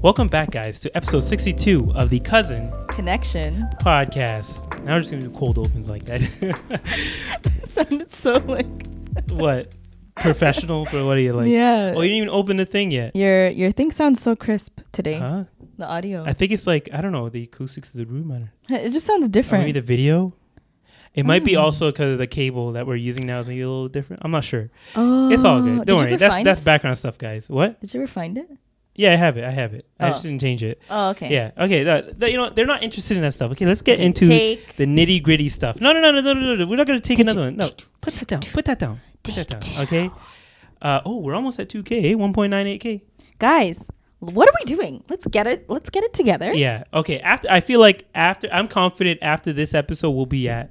Welcome back, guys, to episode 62 of the Cousin Connection podcast. Now we're just going to do cold opens like that. That sounded so like... What? Professional? Or what are you like? Yeah. Oh, you didn't even open the thing yet. Your thing sounds so crisp today. Huh? The audio. I think it's like, I don't know, the acoustics of the room. I don't know. It just sounds different. Or maybe the video. It might be also because of the cable that we're using now is maybe a little different. I'm not sure. Oh, it's all good. Don't worry. That's it? background stuff, guys. What? Did you ever find it? Yeah, I have it. I just didn't change it. Oh, okay. Yeah. Okay. You know, they're not interested in that stuff. Okay, let's get into the nitty gritty stuff. No. We're not gonna take another one. No, put that down. Put that down. Okay. We're almost at 2K. 1.98K. Guys, what are we doing? Let's get it together. Yeah. Okay. After I'm confident after this episode we'll be at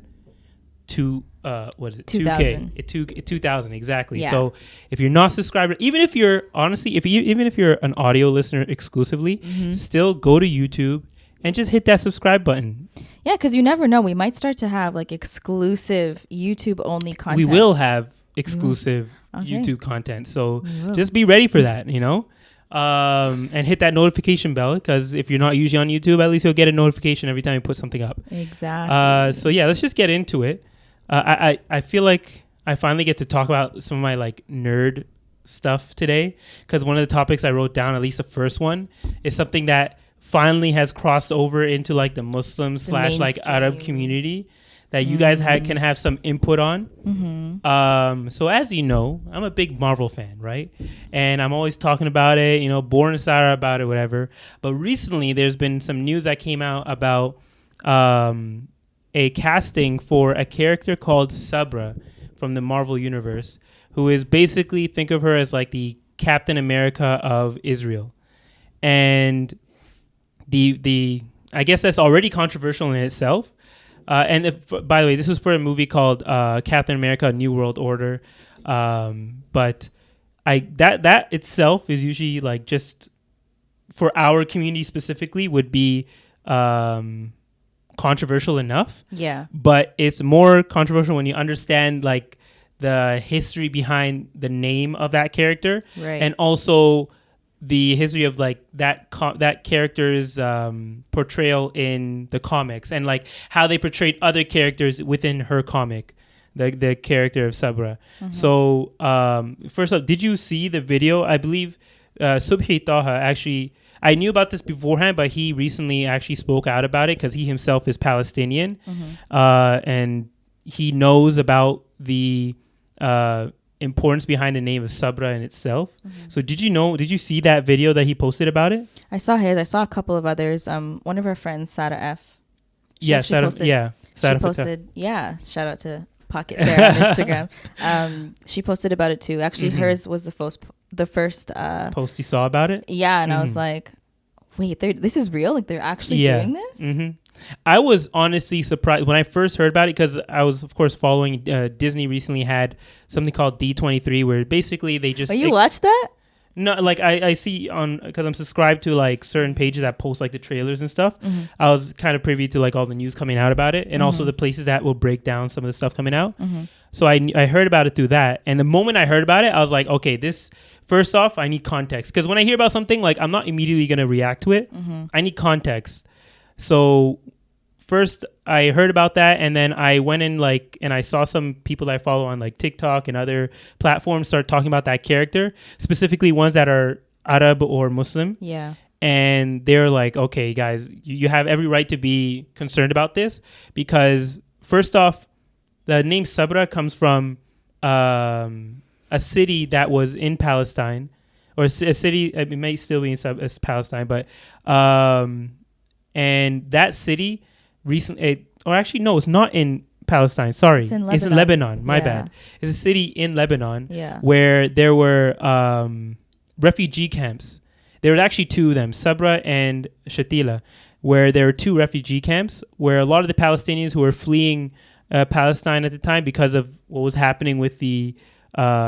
2,000. 2,000 exactly. Yeah. So if you're not subscribed, even if you're an audio listener exclusively, still go to YouTube and just hit that subscribe button. Yeah, because you never know. We might start to have like exclusive YouTube only content. We will have exclusive YouTube content. So just be ready for that, you know? And hit that notification bell, because if you're not usually on YouTube, at least you'll get a notification every time you put something up. Exactly. So yeah, let's just get into it. I feel like I finally get to talk about some of my like nerd stuff today, because one of the topics I wrote down, at least the first one, is something that finally has crossed over into like the Muslim / like Arab community that you guys can have some input on. So as you know, I'm a big Marvel fan, right? And I'm always talking about it, you know, born in Sarah about it, whatever. But recently there's been some news that came out about a casting for a character called Sabra from the Marvel universe, who is basically, think of her as like the Captain America of Israel. And the I guess that's already controversial in itself. And by the way, this was for a movie called Captain America: New World Order. But that itself is usually like, just for our community specifically, would be controversial enough. Yeah. But it's more controversial when you understand like the history behind the name of that character, right? And also the history of like that character's portrayal in the comics, and like how they portrayed other characters within her comic, the character of Sabra. So first up, did you see the video? I believe Subhi Taha actually, I knew about this beforehand, but he recently actually spoke out about it because he himself is Palestinian, and he knows about the importance behind the name of Sabra in itself. So did you see that video that he posted about it? I saw his. I saw a couple of others. One of our friends, Sarah F. Sarah posted. Yeah, shout out to Pocket Sarah on Instagram. She posted about it too. Actually, hers was the first post you saw about it. Yeah, and I was like, wait, this is real? Like, they're actually doing this? I was honestly surprised when I first heard about it, because I was, of course, following Disney recently had something called D23, where basically they just... you watched that? No, like I see on, because I'm subscribed to like certain pages that post like the trailers and stuff. I was kind of privy to like all the news coming out about it, and also the places that will break down some of the stuff coming out. So I heard about it through that, and the moment I heard about it, I was like, okay, this... First off, I need context, because when I hear about something, like, I'm not immediately going to react to it. I need context. So first I heard about that, and then I went in and I saw some people that I follow on like TikTok and other platforms start talking about that character, specifically ones that are Arab or Muslim. Yeah. And they're like, okay, guys, you have every right to be concerned about this, because first off, the name Sabra comes from a city that was in Palestine, or a city, it may still be in Palestine, but and that city recently, or actually no, it's not in Palestine. Sorry, it's in Lebanon. My bad. It's a city in Lebanon where there were refugee camps. There were actually two of them, Sabra and Shatila, where there were two refugee camps where a lot of the Palestinians who were fleeing Palestine at the time because of what was happening with the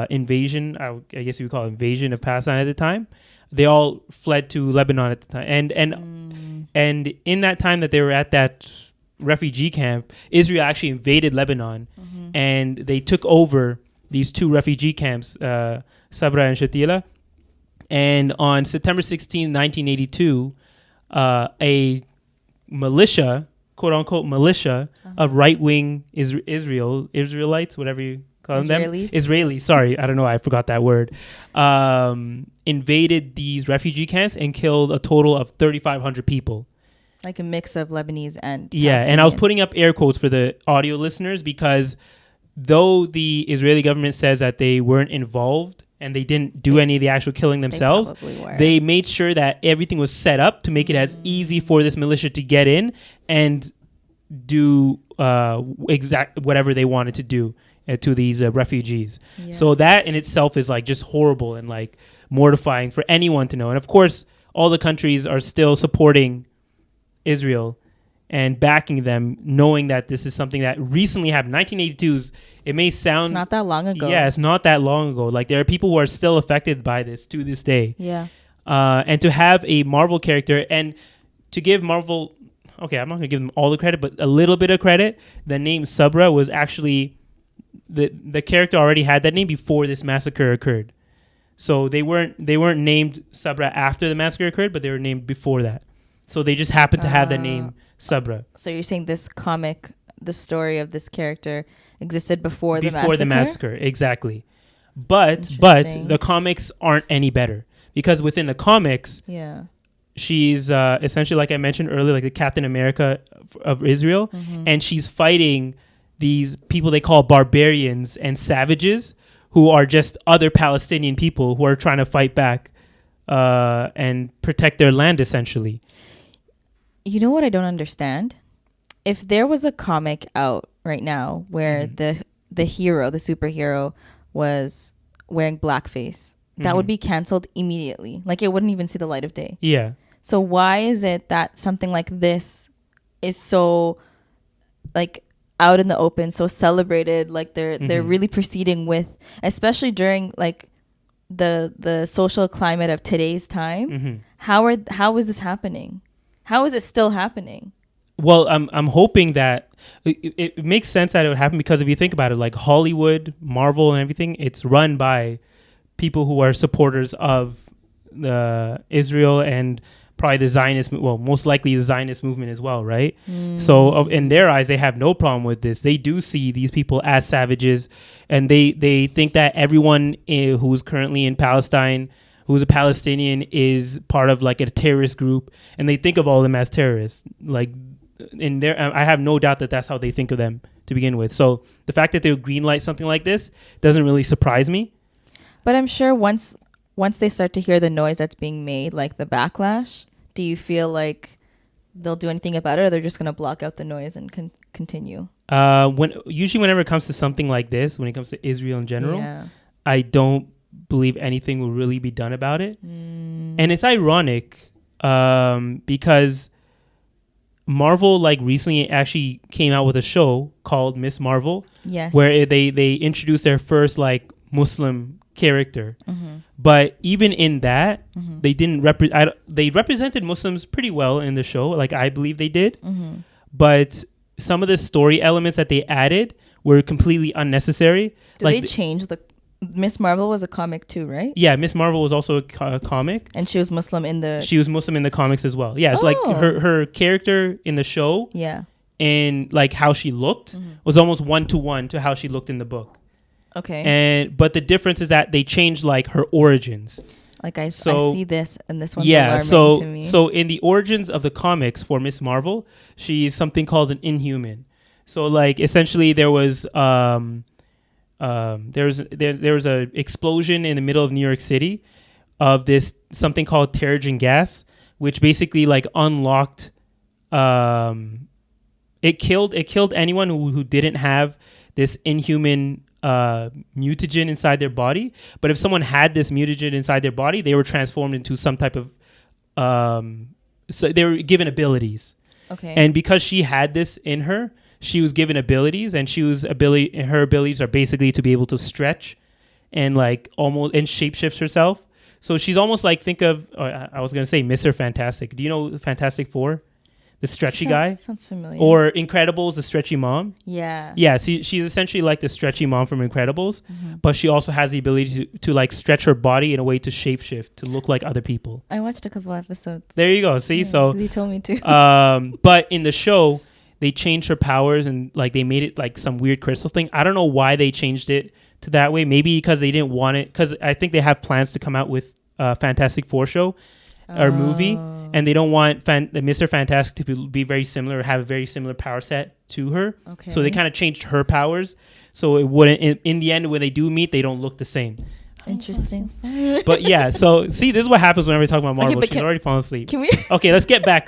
invasion, I guess you would call it invasion of Palestine at the time, they all fled to Lebanon at the time. And in that time that they were at that refugee camp, Israel actually invaded Lebanon, and they took over these two refugee camps, Sabra and Shatila. And on September 16, 1982, a militia, quote unquote militia of right-wing Israelites, whatever you call them. Israelis. Sorry, I don't know. I forgot that word. Invaded these refugee camps and killed a total of 3,500 people. Like a mix of Lebanese and Palestinian. And I was putting up air quotes for the audio listeners because though the Israeli government says that they weren't involved and they didn't do any of the actual killing themselves, they made sure that everything was set up to make it as easy for this militia to get in and do exact whatever they wanted to do to these refugees. Yeah. So that in itself is like just horrible and like mortifying for anyone to know. And of course, all the countries are still supporting Israel and backing them, knowing that this is something that recently happened. 1982, it may sound... It's not that long ago. Yeah, it's not that long ago. Like, there are people who are still affected by this to this day. Yeah. And to have a Marvel character, and to give Marvel... Okay, I'm not going to give them all the credit, but a little bit of credit. The name Sabra was actually... The character already had that name before this massacre occurred. So they weren't named Sabra after the massacre occurred, but they were named before that. So they just happened to have the name Sabra. So you're saying this comic, the story of this character existed before the massacre? Before the massacre, exactly. But the comics aren't any better. Because within the comics, she's essentially, like I mentioned earlier, like the Captain America of Israel. Mm-hmm. And she's fighting these people they call barbarians and savages who are just other Palestinian people who are trying to fight back and protect their land, essentially. You know what I don't understand? If there was a comic out right now where the hero, the superhero, was wearing blackface, that would be canceled immediately. Like, it wouldn't even see the light of day. Yeah. So why is it that something like this is so, like, out in the open, so celebrated? Like, they're really proceeding with, especially during, like, the social climate of today's time. How is this happening? How is it still happening? Well, I'm hoping that it makes sense that it would happen, because if you think about it, like Hollywood, Marvel, and everything, it's run by people who are supporters of Israel and probably the Zionist, most likely the Zionist movement as well, right? So in their eyes, they have no problem with this. They do see these people as savages, and they think that everyone who's currently in Palestine, who's a Palestinian, is part of like a terrorist group, and they think of all of them as terrorists. Like, in their, I have no doubt that that's how they think of them to begin with. So the fact that they would greenlight something like this doesn't really surprise me. But I'm sure once they start to hear the noise that's being made, like the backlash, do you feel like they'll do anything about it, or they're just going to block out the noise and continue? Usually whenever it comes to something like this, when it comes to Israel in general, I don't believe anything will really be done about it. And it's ironic because Marvel, like, recently actually came out with a show called Miss Marvel, where they introduced their first like Muslim character. But even in that, they didn't they represented Muslims pretty well in the show, like I believe they did. But some of the story elements that they added were completely unnecessary. They change the... Miss Marvel was a comic too, right? Yeah, Miss Marvel was also a comic, and she was Muslim in the... She was Muslim in the comics as well. Yeah, it's like her character in the show, and like how she looked was almost 1-to-1 to how she looked in the book. Okay. But the difference is that they changed like her origins. Like I see this, and this one's alarming to me. So in the origins of the comics for Miss Marvel, she's something called an Inhuman. So like essentially there was there was a explosion in the middle of New York City of this something called Terrigen gas, which basically like unlocked it killed anyone who didn't have this inhuman mutagen inside their body. But if someone had this mutagen inside their body, they were transformed into some type of so they were given abilities. Okay. And because she had this in her, she was given abilities, and her abilities are basically to be able to stretch and like almost and shapeshift herself. So she's almost like, think of, I was going to say Mr. Fantastic. Do you know Fantastic Four? the stretchy guy. Sounds familiar. Or Incredibles, the stretchy mom. Yeah. Yeah, she's essentially like the stretchy mom from Incredibles, but she also has the ability to like stretch her body in a way to shapeshift to look like other people. I watched a couple episodes. There you go. See, so 'cause he told me to. but in the show, they changed her powers and like they made it like some weird crystal thing. I don't know why they changed it to that way. Maybe because they didn't want it. Because I think they have plans to come out with Fantastic Four show or movie. And they don't want Mr. Fantastic to be very similar or have a very similar power set to her. Okay. So they kind of changed her powers. So it wouldn't, in the end, when they do meet, they don't look the same. Interesting. But yeah, so see, this is what happens whenever we talk about Marvel. Okay, She's already fallen asleep. Can we? Okay, let's get back.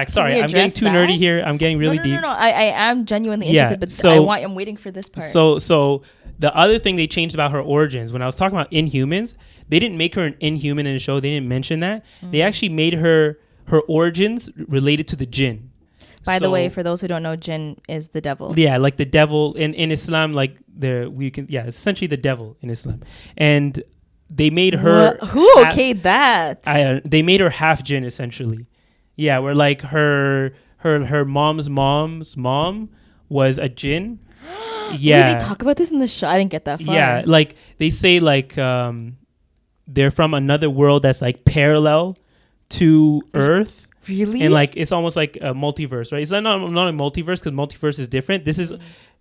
Sorry, I'm getting too nerdy here. I'm getting really deep. No. I am genuinely interested, but I'm waiting for this part. So the other thing they changed about her origins, when I was talking about Inhumans, they didn't make her an Inhuman in the show. They didn't mention that. They actually made her origins related to the jinn. By the way, for those who don't know, jinn is the devil. Yeah, like the devil in Islam, like essentially the devil in Islam. And they made her who okayed that? They made her half jinn essentially. Yeah, where like her mom's mom was a jinn. Yeah. Did they talk about this in the show? I didn't get that far. Yeah, like they say like they're from another world that's like parallel to Earth. Really? And like it's almost like a multiverse, right? It's not a multiverse because multiverse is different. This is,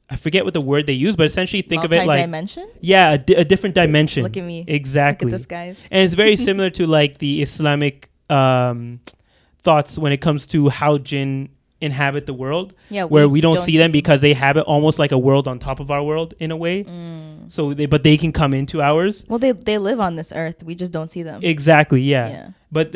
I forget what the word they use, but essentially think of it like multi-dimension? Yeah, a different dimension. Look at me. Exactly. Look at this, guys. And it's very similar to like the Islamic thoughts when it comes to how jinn inhabit the world. Yeah, where we don't see them because they have it almost like a world on top of our world in a way. So they can come into ours. Well, they live on this earth. We just don't see them. Exactly. Yeah. But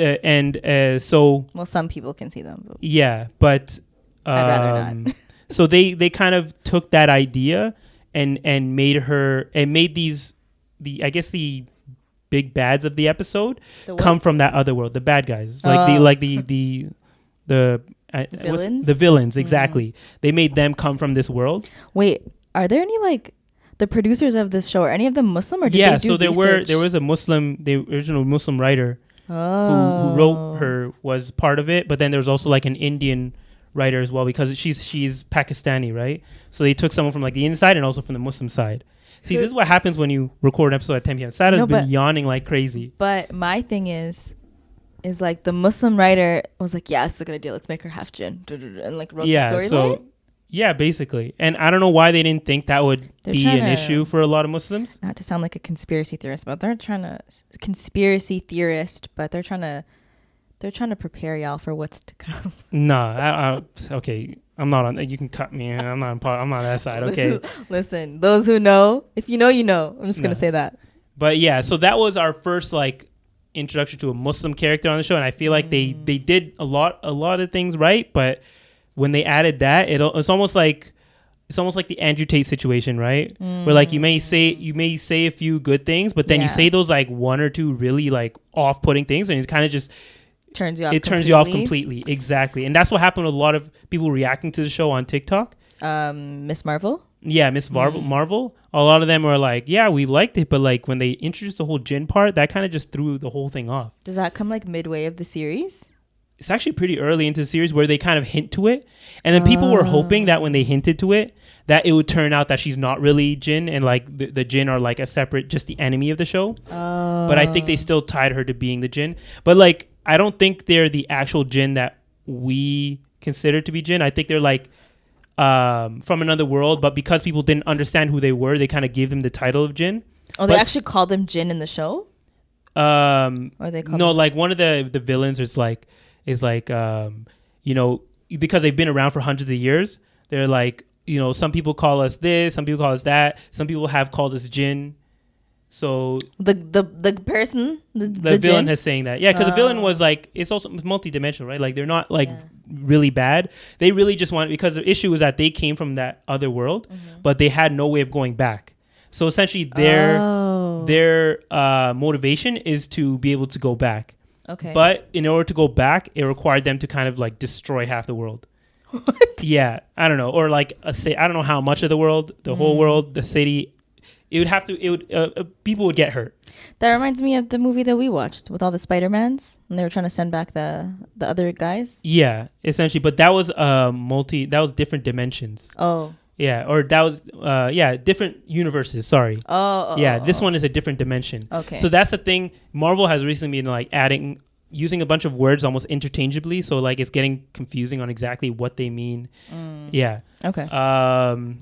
so. Well, some people can see them. Yeah, but I'd rather not. So they kind of took that idea and made the big bads of the episode come from that other world. The bad guys, the villains. The villains, exactly. They made them come from this world. Wait, are there any like the producers of this show? Are any of them Muslim or did they do so research? there was a Muslim, the original Muslim writer who wrote her was part of it, but then there was also like an Indian writer as well because she's Pakistani, right? So they took someone from like the inside and also from the Muslim side. See, this is what happens when you record an episode at 10 p.m. Sada's been yawning like crazy. But my thing is like the Muslim writer was like, yeah, it's a good idea. Let's make her half jinn, and like wrote the storyline. Yeah, basically. And I don't know why they didn't think that would be an issue for a lot of Muslims. Not to sound like a conspiracy theorist, but they're trying to prepare y'all for what's to come. No, okay. I'm not on. You can cut me. I'm not on that side. Okay. Listen, those who know, if you know, you know. I'm just gonna say that. But yeah, so that was our first like introduction to a Muslim character on the show, and I feel like they did a lot of things right, but when they added that, it's almost like the Andrew Tate situation, right? Where like you may say a few good things, but then you say those like one or two really like off-putting things, and it kind of just turns you off completely. Exactly. And that's what happened with a lot of people reacting to the show on TikTok. Miss Marvel? Yeah, Miss Marvel. A lot of them were like, yeah, we liked it, but like when they introduced the whole jinn part, that kind of just threw the whole thing off. Does that come like midway of the series? It's actually pretty early into the series where they kind of hint to it. And then people were hoping that when they hinted to it, that it would turn out that she's not really jinn and like the jinn are like a separate, just the enemy of the show. But I think they still tied her to being the jinn. But like, I don't think they're the actual jinn that we consider to be jinn. I think they're like from another world, but because people didn't understand who they were, they kind of gave them the title of jinn. Oh, they actually called them jinn in the show? Or they call them like one of the villains is like you know, because they've been around for hundreds of years, they're like, you know, some people call us this, some people call us that, some people have called us jinn. So the person, the villain is saying that, because the villain was like, it's also multi-dimensional, right? Like they're not like really bad. They really just want, because the issue is that they came from that other world, but they had no way of going back. So essentially, their motivation is to be able to go back. Okay. But in order to go back, it required them to kind of like destroy half the world. What? Yeah, I don't know, or like I don't know how much of the world, the whole world, the city. it would have to. It would people would get hurt. That reminds me of the movie that we watched with all the Spider-Mans, and they were trying to send back the other guys. Yeah, essentially, but that was that was different dimensions. Oh. Yeah, or that was different universes. Sorry. This one is a different dimension. Okay. So that's the thing. Marvel has recently been like using a bunch of words almost interchangeably, so like it's getting confusing on exactly what they mean. Yeah. Okay.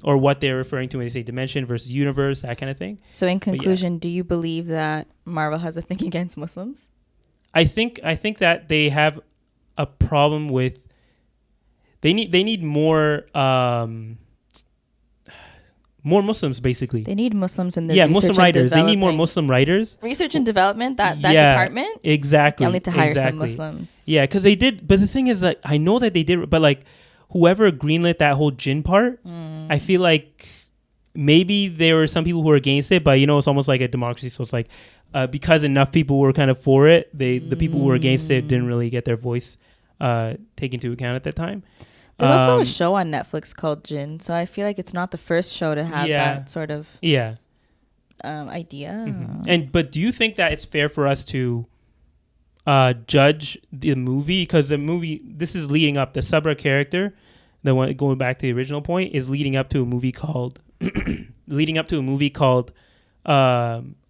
Or what they're referring to when they say dimension versus universe, that kind of thing. So in conclusion, do you believe that Marvel has a thing against Muslims? I think that they have a problem with. They need more. More Muslims, basically. They need Muslims in their research Muslim writers. They need more Muslim writers. Research and development, that department. Exactly. They'll need to hire some Muslims. Yeah, because they did. But the thing is, like, I know that they did. But like, whoever greenlit that whole jinn part, I feel like maybe there were some people who were against it. But it's almost like a democracy. So it's like because enough people were kind of for it, the people who were against it didn't really get their voice taken into account at that time. There's also a show on Netflix called Jinn, so I feel like it's not the first show to have that sort of idea. But do you think that it's fair for us to judge the movie? Because the movie, this is leading up, the Sabra character, the one going back to the original point, is leading up to a movie called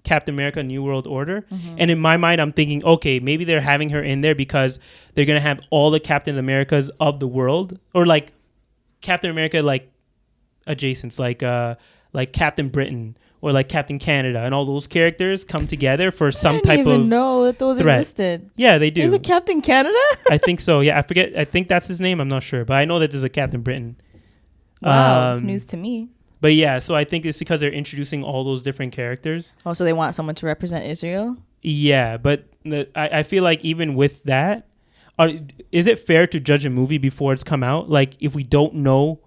Captain America New World Order. And in my mind, I'm thinking, okay, maybe they're having her in there because they're going to have all the Captain Americas of the world, or like Captain America, like adjacents, like Captain Britain or like Captain Canada, and all those characters come together for some type of I didn't even know that those threat. Existed. Yeah, they do. There's a Captain Canada? I think so. Yeah, I forget. I think that's his name. I'm not sure, but I know that there's a Captain Britain. Wow, it's news to me. But yeah, so I think it's because they're introducing all those different characters. Oh, so they want someone to represent Israel? Yeah, but I feel like even with that, is it fair to judge a movie before it's come out? Like, if we don't know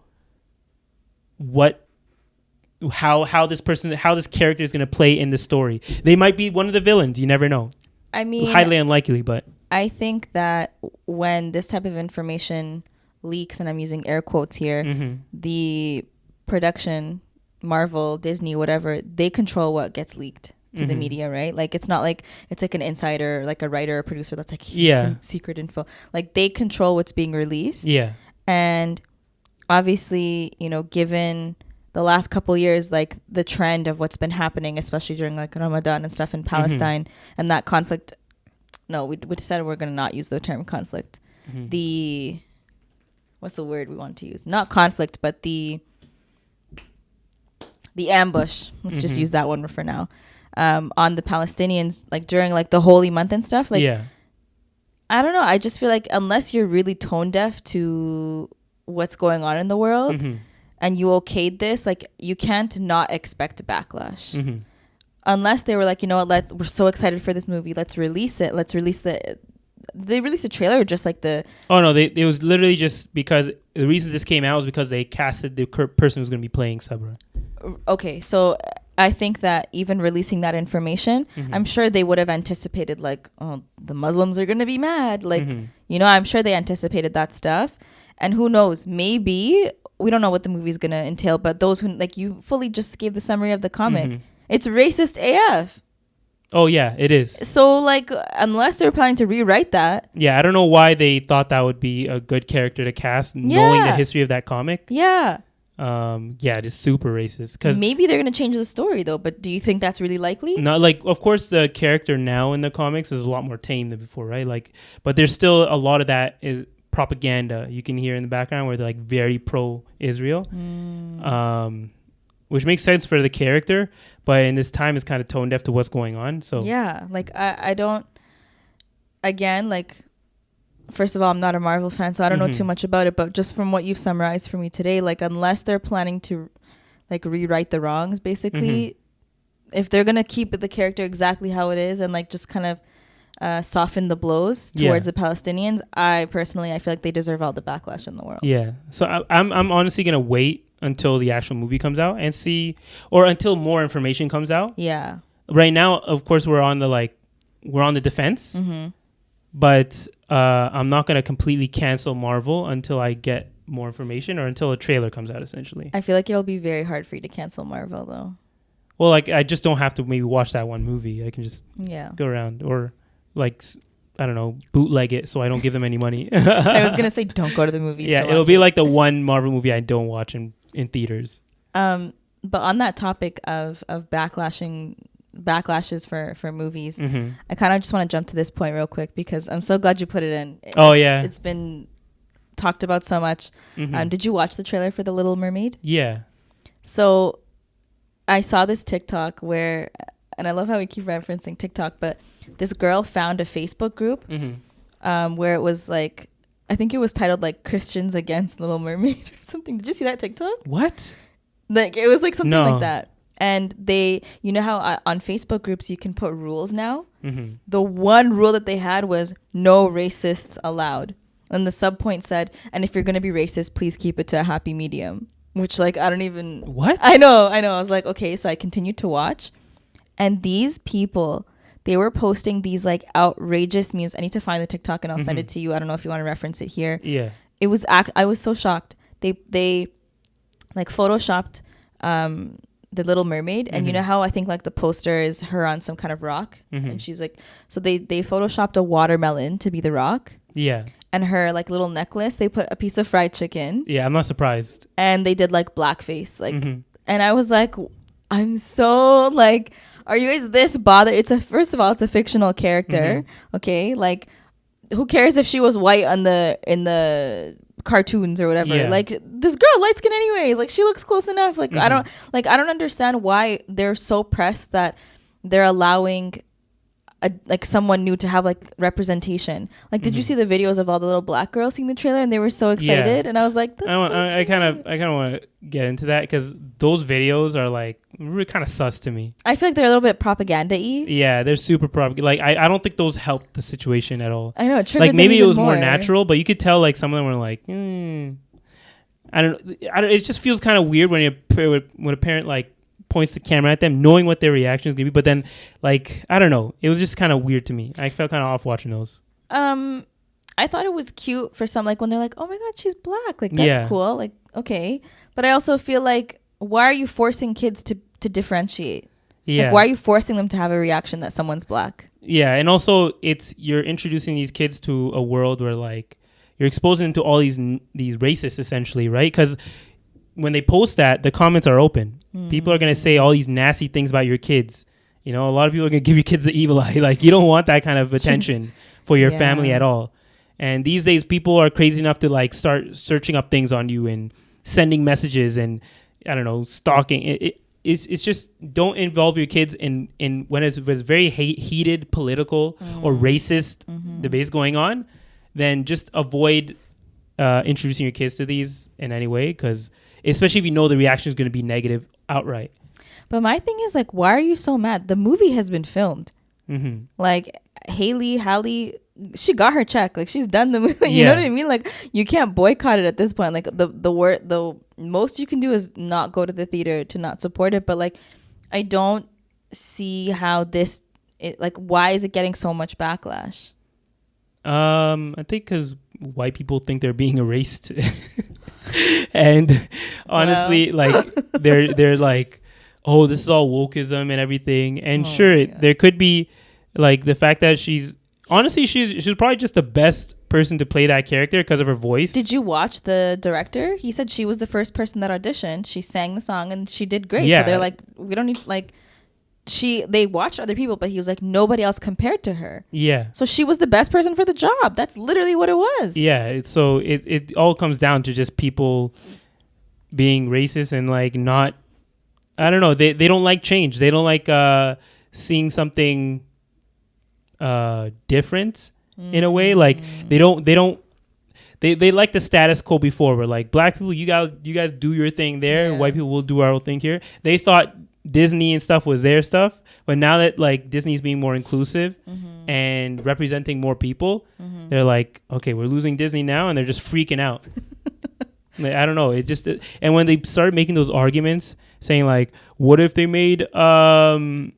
how this character is going to play in the story, they might be one of the villains. You never know. I mean, highly unlikely, but I think that when this type of information leaks, and I'm using air quotes here, the production, Marvel, Disney, whatever, they control what gets leaked to the media, right? Like, it's not like it's like an insider, like a writer or producer that's like, here's some secret info. Like, they control what's being released. Yeah. And obviously, given the last couple years, like the trend of what's been happening, especially during like Ramadan and stuff in Palestine, and that conflict. No, we decided we're going to not use the term conflict. What's the word we want to use? Not conflict, but the ambush. Let's just use that one for now. On the Palestinians, like during like the holy month and stuff. Like, I don't know. I just feel like unless you're really tone deaf to what's going on in the world, and you okayed this, like, you can't not expect a backlash. Unless they were like, you know what, we're so excited for this movie, let's release it. They released a trailer, just like the... Oh, no, it was literally just because the reason this came out was because they casted the person who's going to be playing Sabra. Okay, so I think that even releasing that information, I'm sure they would have anticipated, like, oh, the Muslims are going to be mad. Like, I'm sure they anticipated that stuff. And who knows, maybe, we don't know what the movie's going to entail, but those who, like, you fully just gave the summary of the comic. It's racist AF. Oh, yeah, it is. So, like, unless they're planning to rewrite that. Yeah, I don't know why they thought that would be a good character to cast, knowing the history of that comic. Yeah. It is super racist. Cause maybe they're going to change the story, though, but do you think that's really likely? Not like, of course, the character now in the comics is a lot more tame than before, right? Like, but there's still a lot of that is propaganda you can hear in the background where they're like very pro-Israel. Which makes sense for the character, but in this time it's kind of tone deaf to what's going on. So yeah, like I don't. Again, like, first of all, I'm not a Marvel fan, so I don't know too much about it. But just from what you've summarized for me today, like, unless they're planning to, like, rewrite the wrongs, basically, if they're gonna keep the character exactly how it is and like just kind of soften the blows towards the Palestinians, I feel like they deserve all the backlash in the world. Yeah. So I'm honestly gonna wait until the actual movie comes out and see, or until more information comes out. Yeah. Right now, of course, we're on the defense, but I'm not going to completely cancel Marvel until I get more information or until a trailer comes out, essentially. I feel like it'll be very hard for you to cancel Marvel, though. Well, like I just don't have to maybe watch that one movie. I can just go around or like I don't know, bootleg it so I don't give them any money. I was gonna say don't go to the movies. Yeah, it'll be like the one Marvel movie I don't watch in theaters. But on that topic of backlashes for movies, I kind of just want to jump to this point real quick because I'm so glad you put it in. It's been talked about so much. Did you watch the trailer for The Little Mermaid? Yeah. So I saw this TikTok where, and I love how we keep referencing TikTok, but this girl found a Facebook group where it was like, I think it was titled like Christians Against Little Mermaid or something. Did you see that TikTok? What? Like it was like something like that. And they, you know how on Facebook groups you can put rules now? The one rule that they had was no racists allowed. And the subpoint said, and if you're going to be racist, please keep it to a happy medium. Which like, I don't even... What? I know. I was like, okay, so I continued to watch. And these people, they were posting these like outrageous memes. I need to find the TikTok and I'll send it to you. I don't know if you want to reference it here. Yeah. It was, I was so shocked. They like photoshopped the Little Mermaid. And you know how I think like the poster is her on some kind of rock? And she's like... So they photoshopped a watermelon to be the rock. Yeah. And her like little necklace, they put a piece of fried chicken. Yeah, I'm not surprised. And they did like blackface, like, and I was like, I'm so like, are you guys this bothered? First of all, it's a fictional character, okay? Like, who cares if she was white in the cartoons or whatever? Yeah. Like, this girl light skin anyways. Like, she looks close enough. Like, I don't understand why they're so pressed that they're allowing like someone new to have like representation. Like, did you see the videos of all the little black girls seeing the trailer and they were so excited? And I was like, I kind of want to get into that because those videos are like really kind of sus to me. I feel like they're a little bit propaganda-y. Yeah, they're super propaganda. Like I don't think those helped the situation at all. I know, it triggered like maybe it was more natural, but you could tell like some of them were like, I don't. It just feels kind of weird when a parent like points the camera at them knowing what their reaction is gonna be, but then like I don't know, it was just kind of weird to me. I felt kind of off watching those. I thought it was cute for some, like when they're like, oh my god, she's black, like that's cool, like okay. But I also feel like, why are you forcing kids to differentiate? Like, why are you forcing them to have a reaction that someone's black? Yeah, and also you're introducing these kids to a world where like you're exposing them to all these racists essentially, right? Because when they post that, the comments are open. People are going to say all these nasty things about your kids. You know, a lot of people are going to give your kids the evil eye. Like, you don't want that kind of attention for your family at all. And these days, people are crazy enough to, like, start searching up things on you and sending messages and, I don't know, stalking. It's just, don't involve your kids in when it's very heated political or racist debates going on. Then just avoid introducing your kids to these in any way, because... especially if you know the reaction is going to be negative outright. But my thing is, like, why are you so mad? The movie has been filmed. Like, Halle, she got her check. Like, she's done the movie. You know what I mean? Like, you can't boycott it at this point. Like, the most you can do is not go to the theater to not support it. But, like, I don't see how why is it getting so much backlash? I think because white people think they're being erased. And honestly, like they're like, oh, this is all wokeism and everything. And there could be like the fact that she's probably just the best person to play that character because of her voice. Did you watch the director? He said she was the first person that auditioned. She sang the song and she did great. So they're like, we don't need like. They watched other people, but he was like, nobody else compared to her. Yeah. So she was the best person for the job. That's literally what it was. Yeah. It all comes down to just people being racist and like not, I don't know. They don't like change. They don't like seeing something different in a way. Like they like the status quo before, where like black people, you guys do your thing there. Yeah. White people will do our own thing here. They thought Disney and stuff was their stuff, but now that like Disney's being more inclusive and representing more people, they're like, okay, we're losing Disney now, and they're just freaking out. Like, I don't know, it just, and when they started making those arguments saying like, what if they made Aladdin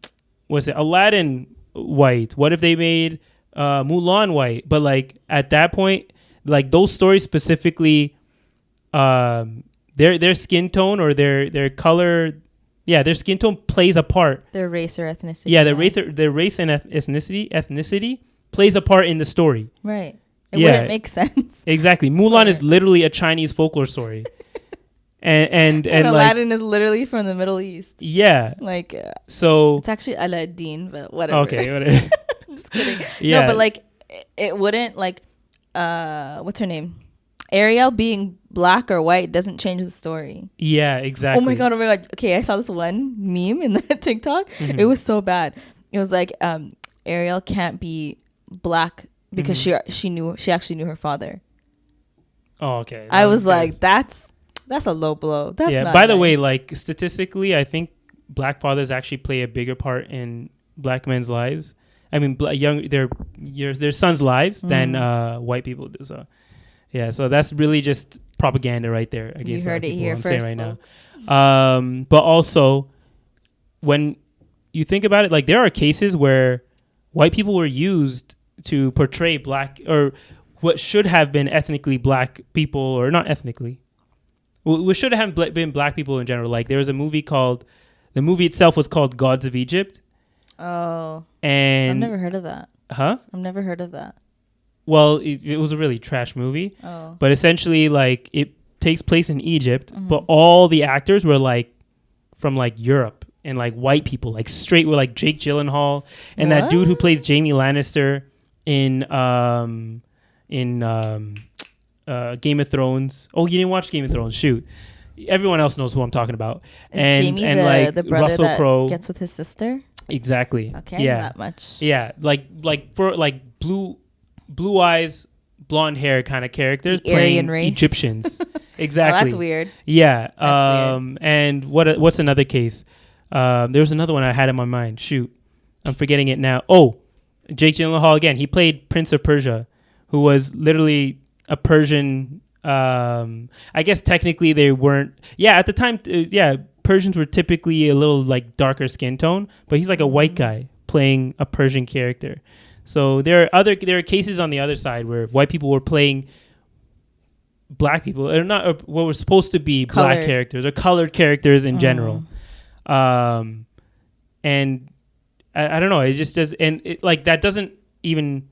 white, what if they made Mulan white, but like at that point, like those stories specifically, their skin tone or their color Yeah, their skin tone plays a part. Their race or ethnicity. Yeah, their race and ethnicity plays a part in the story. Right. It wouldn't make sense. Exactly. Mulan is literally a Chinese folklore story. and Aladdin is literally from the Middle East. Yeah. Like, so it's actually Aladdin, but whatever. Okay, whatever. I'm just kidding. Yeah. No, but like, it wouldn't like, what's her name? Ariel being black or white doesn't change the story. Yeah, exactly. Oh my god. Okay, I saw this one meme in that TikTok. Mm-hmm. It was so bad. It was like, Ariel can't be black because she actually knew her father. Oh, okay. I was like, that's a low blow. That's not by the nice. way, like statistically, I think black fathers actually play a bigger part in black men's lives. I mean, their sons' lives than white people do. So, yeah. So that's really just propaganda right there against black people. I'm saying right now. But also, when you think about it, like there are cases where white people were used to portray black or what should have been ethnically black people, or not ethnically. What should have been black people in general. Like there was a movie the movie itself was called Gods of Egypt. Oh. And I've never heard of that. Huh? I've never heard of that. Well, it was a really trash movie. Oh. But essentially, like, it takes place in Egypt, but all the actors were, like, from, like, Europe and, like, white people. Like, straight with, like, Jake Gyllenhaal and that dude who plays Jamie Lannister in Game of Thrones. Oh, you didn't watch Game of Thrones? Shoot. Everyone else knows who I'm talking about. Is Jamie the brother Russell that Crowe gets with his sister? Exactly. Okay, yeah. not much. Yeah, like for like blue eyes, blonde hair kind of characters the playing race. Egyptians. Exactly. Oh, that's weird. Yeah. That's weird. And what's another case? There was another one I had in my mind. Shoot, I'm forgetting it now. Oh, Jake Gyllenhaal again. He played Prince of Persia, who was literally a Persian. I guess technically they weren't. Yeah, at the time. Persians were typically a little like darker skin tone, but he's like a white guy playing a Persian character. So there are cases on the other side where white people were playing black people, or not, or what were supposed to be black characters or colored characters in general. And I don't know, it just does, and it, like that doesn't even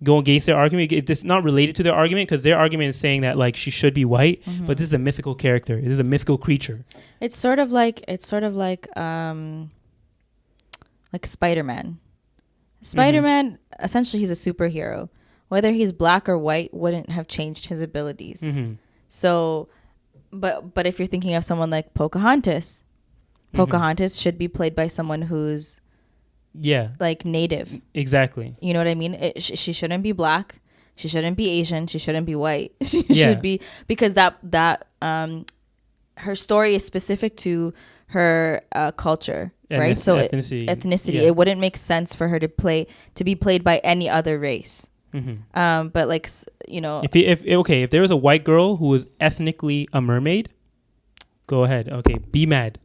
go against their argument. It's not related to their argument because their argument is saying that like she should be white, but this is a mythical character. This is a mythical creature. It's sort of like Spider-Man. Spider-Man, essentially, he's a superhero. Whether he's black or white wouldn't have changed his abilities. So, but if you're thinking of someone like Pocahontas should be played by someone who's like native. Exactly. You know what I mean? She shouldn't be black. She shouldn't be Asian. She shouldn't be white. She should be, because that her story is specific to her culture, right? So ethnicity. Yeah. It wouldn't make sense for her to be played by any other race. But like, you know, if there was a white girl who was ethnically a mermaid, go ahead. Okay, be mad.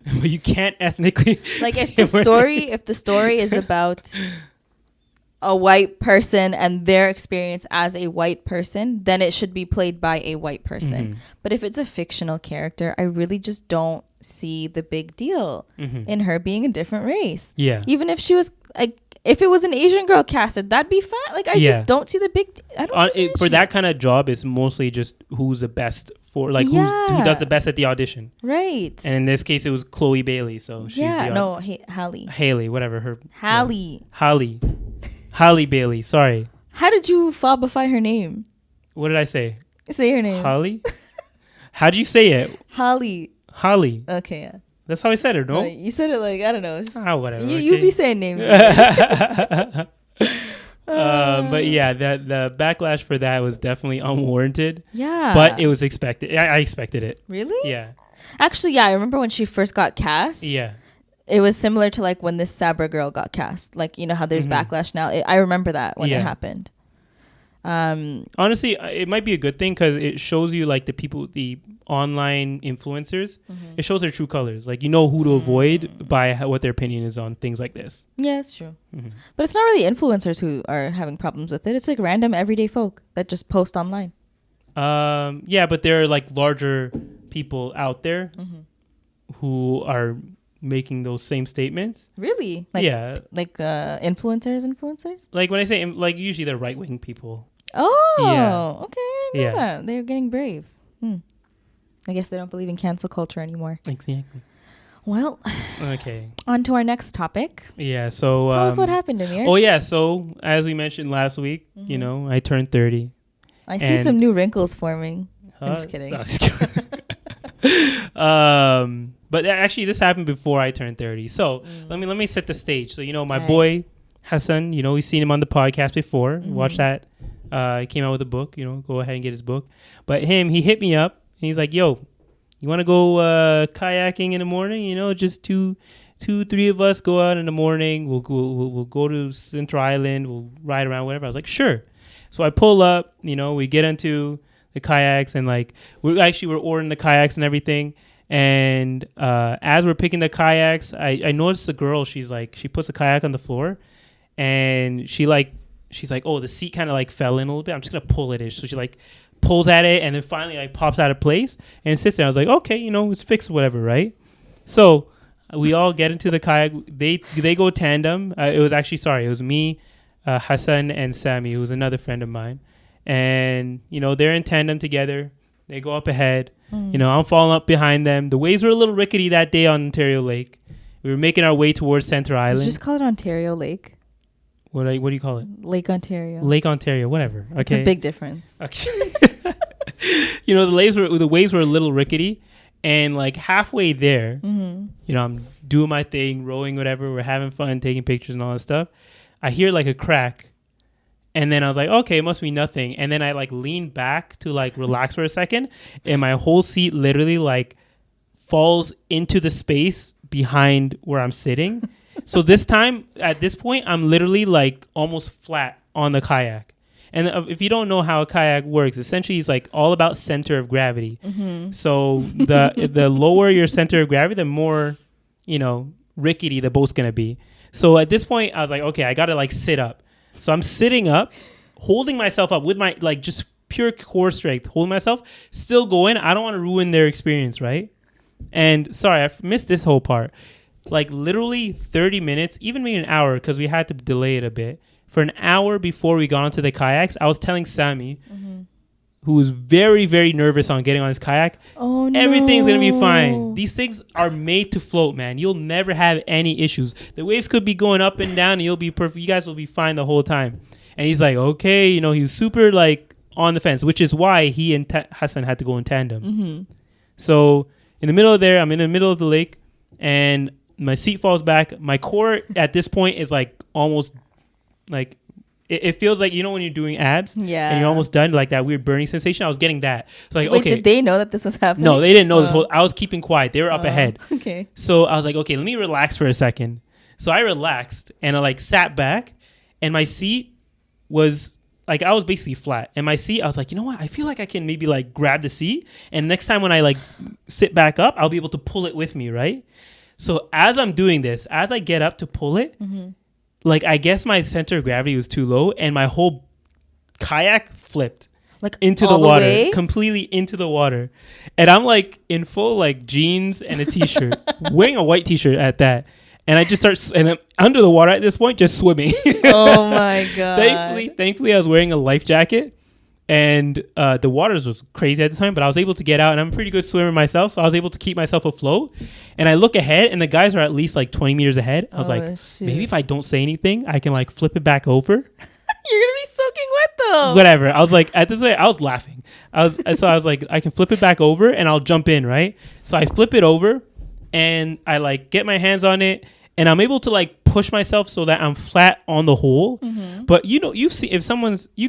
But you can't ethnically, like, if the story is about a white person and their experience as a white person, then it should be played by a white person. But if it's a fictional character, I really just don't see the big deal in her being a different race. Yeah. Even if she was like, if it was an Asian girl casted, that'd be fine. Like, I just don't see the big. For that kind of job, it's mostly just who's the best for, like, who does the best at the audition. Right. And in this case, it was Chloe Bailey. So she's Halle, whatever her. Halle Bailey. Sorry. How did you falsify her name? What did I say? Say her name. Holly. How'd you say it? Holly. Okay, yeah. That's how I said it, no? You said it like, I don't know. Just, whatever. You be saying names. But yeah, the backlash for that was definitely unwarranted. Yeah. But it was expected. I expected it. Really? Yeah. Actually, yeah. I remember when she first got cast. Yeah. It was similar to like when this Sabra girl got cast. Like, you know how there's backlash now. I remember that when it happened. Honestly, it might be a good thing because it shows you like the online influencers. It shows their true colors. Like, you know who to avoid by what their opinion is on things like this. Yeah, it's true. But it's not really influencers who are having problems with it. It's like random everyday folk that just post online. Yeah, but there are like larger people out there who are making those same statements. Really? Like, yeah. Like influencers? Like when I say, like, usually they're right-wing people. Oh, yeah. Okay. I didn't know that. They're getting brave. I guess they don't believe in cancel culture anymore. Exactly. Well, okay. On to our next topic. Yeah, so... Tell us what happened, Amir. Oh, yeah, so as we mentioned last week, you know, I turned 30. I see some new wrinkles forming. I'm just kidding. But actually, this happened before I turned 30. So let me set the stage. So, you know, my boy, Hassan, you know, we've seen him on the podcast before. Watch that. He came out with a book, you know, go ahead and get his book. But he hit me up and he's like, yo, you want to go kayaking in the morning? You know, just three of us go out in the morning. We'll go to Central Island. We'll ride around, whatever. I was like, sure. So I pull up, you know, we get into the kayaks and like, we're ordering the kayaks and everything. And as we're picking the kayaks, I noticed the girl, she puts the kayak on the floor and she's like, oh, the seat kind of like fell in a little bit. I'm just going to pull it in. So she like pulls at it and then finally like pops out of place and it sits there. I was like, okay, you know, it's fixed, whatever, right? So we all get into the kayak. They go tandem. It was me, Hassan, and Sammy, who was another friend of mine. And, you know, they're in tandem together. They go up ahead. You know, I'm falling up behind them. The waves were a little rickety that day on Ontario Lake. We were making our way towards Centre Island. Did you just call it Ontario Lake? What do you call it? Lake Ontario. Lake Ontario, whatever. Okay. It's a big difference. Okay. You know, the waves were a little rickety. And like halfway there, you know, I'm doing my thing, rowing, whatever. We're having fun, taking pictures and all that stuff. I hear like a crack. And then I was like, okay, it must be nothing. And then I like leaned back to like relax for a second. And my whole seat literally like falls into the space behind where I'm sitting. So this time, at this point, I'm literally like almost flat on the kayak. And if you don't know how a kayak works, essentially it's like all about center of gravity. So the lower your center of gravity, the more, you know, rickety the boat's going to be. So at this point, I was like, okay, I got to like sit up. So I'm sitting up, holding myself up with my like just pure core strength, holding myself, still going. I don't want to ruin their experience, right? And sorry, I missed this whole part. Like literally 30 minutes, even maybe an hour, because we had to delay it a bit. For an hour before we got onto the kayaks, I was telling Sammy, who was very, very nervous on getting on his kayak, oh, no. Everything's going to be fine. These things are made to float, man. You'll never have any issues. The waves could be going up and down and you'll be perfect. You guys will be fine the whole time. And he's like, okay, you know, he was super like on the fence, which is why he and Hassan had to go in tandem. So I'm in the middle of the lake and my seat falls back. My core at this point is like almost like, it feels like, you know, when you're doing abs and you're almost done, like that weird burning sensation. I was getting that. It's like, wait, did they know that this was happening? No, they didn't know this whole. I was keeping quiet. They were up ahead. Okay. So I was like, okay, let me relax for a second. So I relaxed and I like sat back and my seat was like, I was basically flat. And my seat, I was like, you know what? I feel like I can maybe like grab the seat. And next time when I like sit back up, I'll be able to pull it with me, right? So as I'm doing this, as I get up to pull it, like I guess my center of gravity was too low and my whole kayak flipped like into the water, completely into the water. And I'm like in full like jeans and a t-shirt, wearing a white t-shirt at that. And I just and I'm under the water at this point, just swimming. Oh my God. Thankfully I was wearing a life jacket and the waters was crazy at the time, but I was able to get out and I'm a pretty good swimmer myself. So I was able to keep myself afloat and I look ahead and the guys are at least like 20 meters ahead. I was shoot. Maybe if I don't say anything, I can like flip it back over. You're going to be soaking wet though. Whatever. I was like, at this way, I was laughing. I was like, I can flip it back over and I'll jump in, right? So I flip it over and I like get my hands on it and I'm able to like push myself so that I'm flat on the hole. But you know, you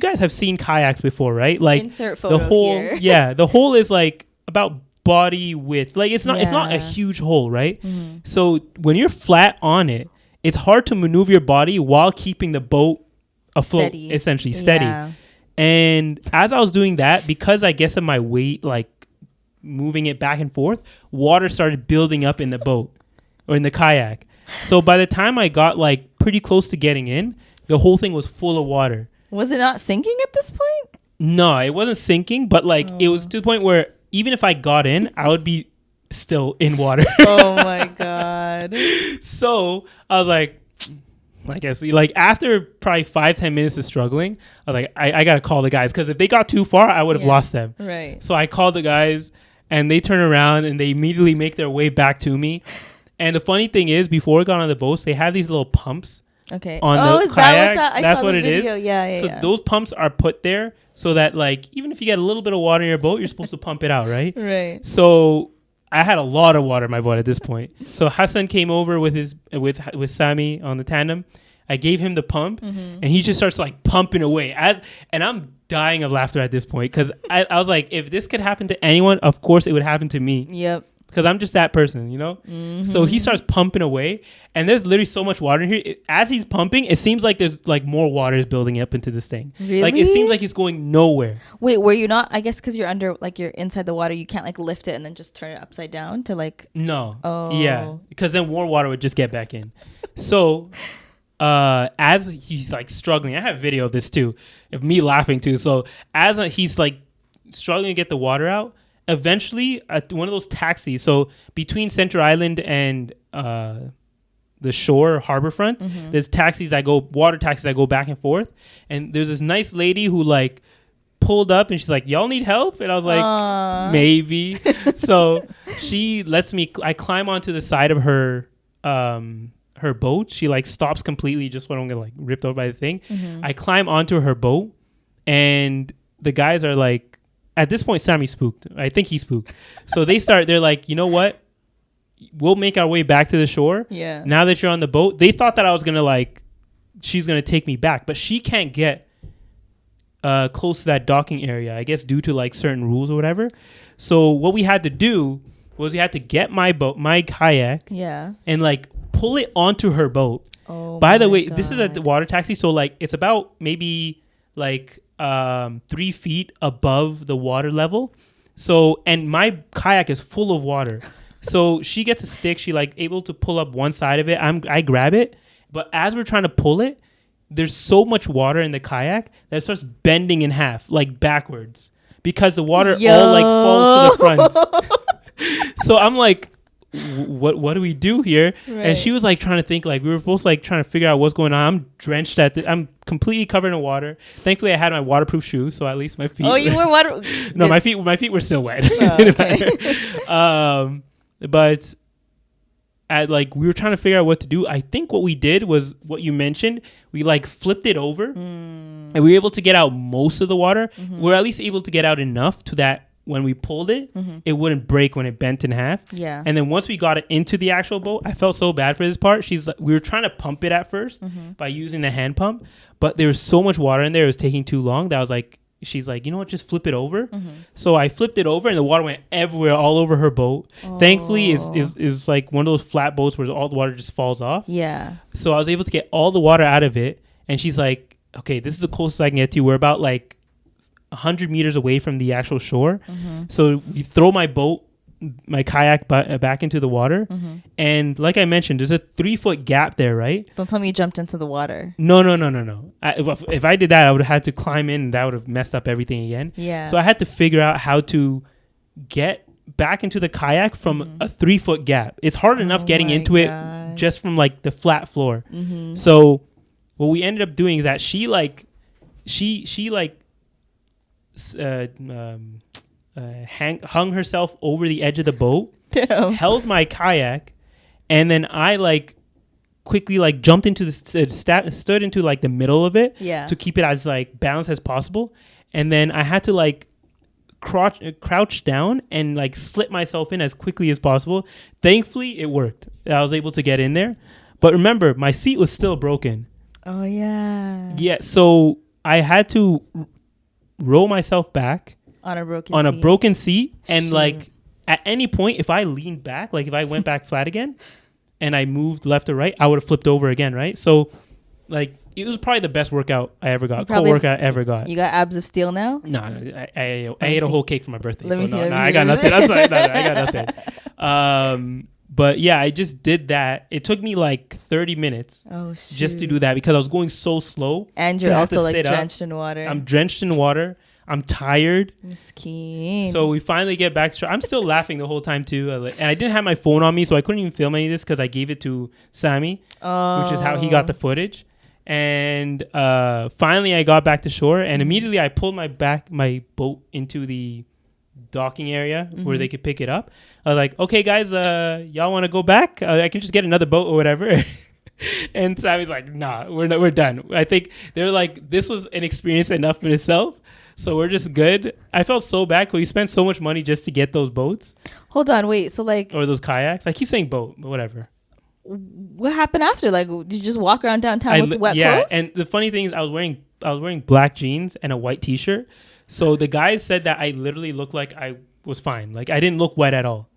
guys have seen kayaks before, right? Like insert photo the hole, here. The hole is like about body width. Like it's not a huge hole, right? So when you're flat on it, it's hard to maneuver your body while keeping the boat afloat, essentially steady. And as I was doing that, because I guess of my weight, like moving it back and forth, water started building up in the boat or in the kayak. So by the time I got like pretty close to getting in, the whole thing was full of water. Was it not sinking at this point? No, it wasn't sinking, but like it was to the point where even if I got in, I would be still in water. Oh my God. So I was like, I guess like after probably 5-10 minutes of struggling, I was like, I gotta call the guys, because if they got too far, I would have lost them. Right. So I called the guys, and they turn around and they immediately make their way back to me. And the funny thing is, before we got on the boats, they have these little pumps. Okay. On the is kayaks. that what That's what it is. Yeah. So those pumps are put there so that like even if you get a little bit of water in your boat, you're supposed to pump it out, right? Right. So I had a lot of water in my boat at this point. So Hassan came over with his with Sami on the tandem. I gave him the pump, and he just starts like pumping away. And I'm dying of laughter at this point, because I was like, if this could happen to anyone, of course it would happen to me. Yep. Because I'm just that person, you know? So he starts pumping away, and there's literally so much water in here. As he's pumping, it seems like there's like more water is building up into this thing. Really? Like it seems like it's going nowhere. Wait, were you not? I guess because you're under, like you're inside the water, you can't like lift it and then just turn it upside down to like. No. Oh. Yeah. Because then more water would just get back in. So as he's like struggling, I have video of this too, of me laughing too. So as he's like struggling to get the water out, eventually at one of those taxis, so between Center Island and the shore harborfront, there's water taxis that go back and forth, and there's this nice lady who like pulled up and she's like, y'all need help? And I was like, maybe. So she lets me, I climb onto the side of her boat. She like stops completely just when I'm gonna like ripped over by the thing. I climb onto her boat, and the guys are like, at this point, Sammy spooked. I think he spooked. So they're like, you know what? We'll make our way back to the shore. Yeah. Now that you're on the boat, they thought that I was going to like, she's going to take me back. But she can't get close to that docking area, I guess, due to like certain rules or whatever. So what we had to do was we had to get my kayak. Yeah. And like pull it onto her boat. Oh, by the way, this is a water taxi. So like, it's about maybe like 3 feet above the water level. So, and my kayak is full of water. So she gets a stick. She like able to pull up one side of it. I grab it. But as we're trying to pull it, there's so much water in the kayak that it starts bending in half, like backwards, because the water all like falls to the front. So I'm like, what do we do here? Right. And she was like trying to think, like we were both like trying to figure out what's going on. I'm drenched I'm completely covered in water. Thankfully I had my waterproof shoes, so at least my feet. Oh, you were water? No, my feet were still wet. Oh, okay. But at like we were trying to figure out what to do. I think what we did was what you mentioned. We like flipped it over, and we were able to get out most of the water. We're at least able to get out enough to that when we pulled it, it wouldn't break when it bent in half. Yeah. And then once we got it into the actual boat, I felt so bad for this part. We were trying to pump it at first by using the hand pump, but there was so much water in there, it was taking too long that I was like, she's like, you know what, just flip it over. So I flipped it over and the water went everywhere, all over her boat. Thankfully, it's like one of those flat boats where all the water just falls off. Yeah. So I was able to get all the water out of it. And she's like, okay, this is the closest I can get to you. We're about like 100 meters away from the actual shore. So we throw my kayak back into the water. And like I mentioned, there's a 3-foot gap there, right? Don't tell me you jumped into the water. No. If I did that, I would have had to climb in and that would have messed up everything again. Yeah. So I had to figure out how to get back into the kayak from a 3-foot gap. It's hard enough getting into it just from like the flat floor. So what we ended up doing is that she hung herself over the edge of the boat. Damn. Held my kayak, and then I like quickly like jumped into stood into like the middle of it to keep it as like balanced as possible, and then I had to like crouch down and like slip myself in as quickly as possible. Thankfully it worked. I was able to get in there, but remember my seat was still broken. Oh yeah, so I had to roll myself back on a broken seat. And like at any point, if I leaned back, like if I went back flat again and I moved left or right, I would have flipped over again, right? So like it was probably the best workout I ever got, co-workout I ever got. You got abs of steel now? No, I ate a whole cake for my birthday. I got nothing. I'm sorry, I got nothing. But yeah, I just did that. It took me like 30 minutes just to do that because I was going so slow. And you're also like drenched in water. I'm drenched in water. I'm tired. Miskin. So we finally get back to shore. I'm still laughing the whole time too. And I didn't have my phone on me, so I couldn't even film any of this because I gave it to Sammy, which is how he got the footage. And finally I got back to shore, and immediately I pulled my boat into the docking area where they could pick it up. I was like, okay guys, y'all want to go back? I can just get another boat or whatever. And Sammy's like, nah, we're done. I think they're like, this was an experience enough in itself, so we're just good. I felt so bad because we spent so much money just to get those boats. Hold on, wait, so like, or those kayaks. I keep saying boat, but whatever. What happened after? Like, did you just walk around downtown with wet clothes? Yeah, and the funny thing is I was wearing black jeans and a white t-shirt. So the guys said that I literally looked like I was fine. Like I didn't look wet at all.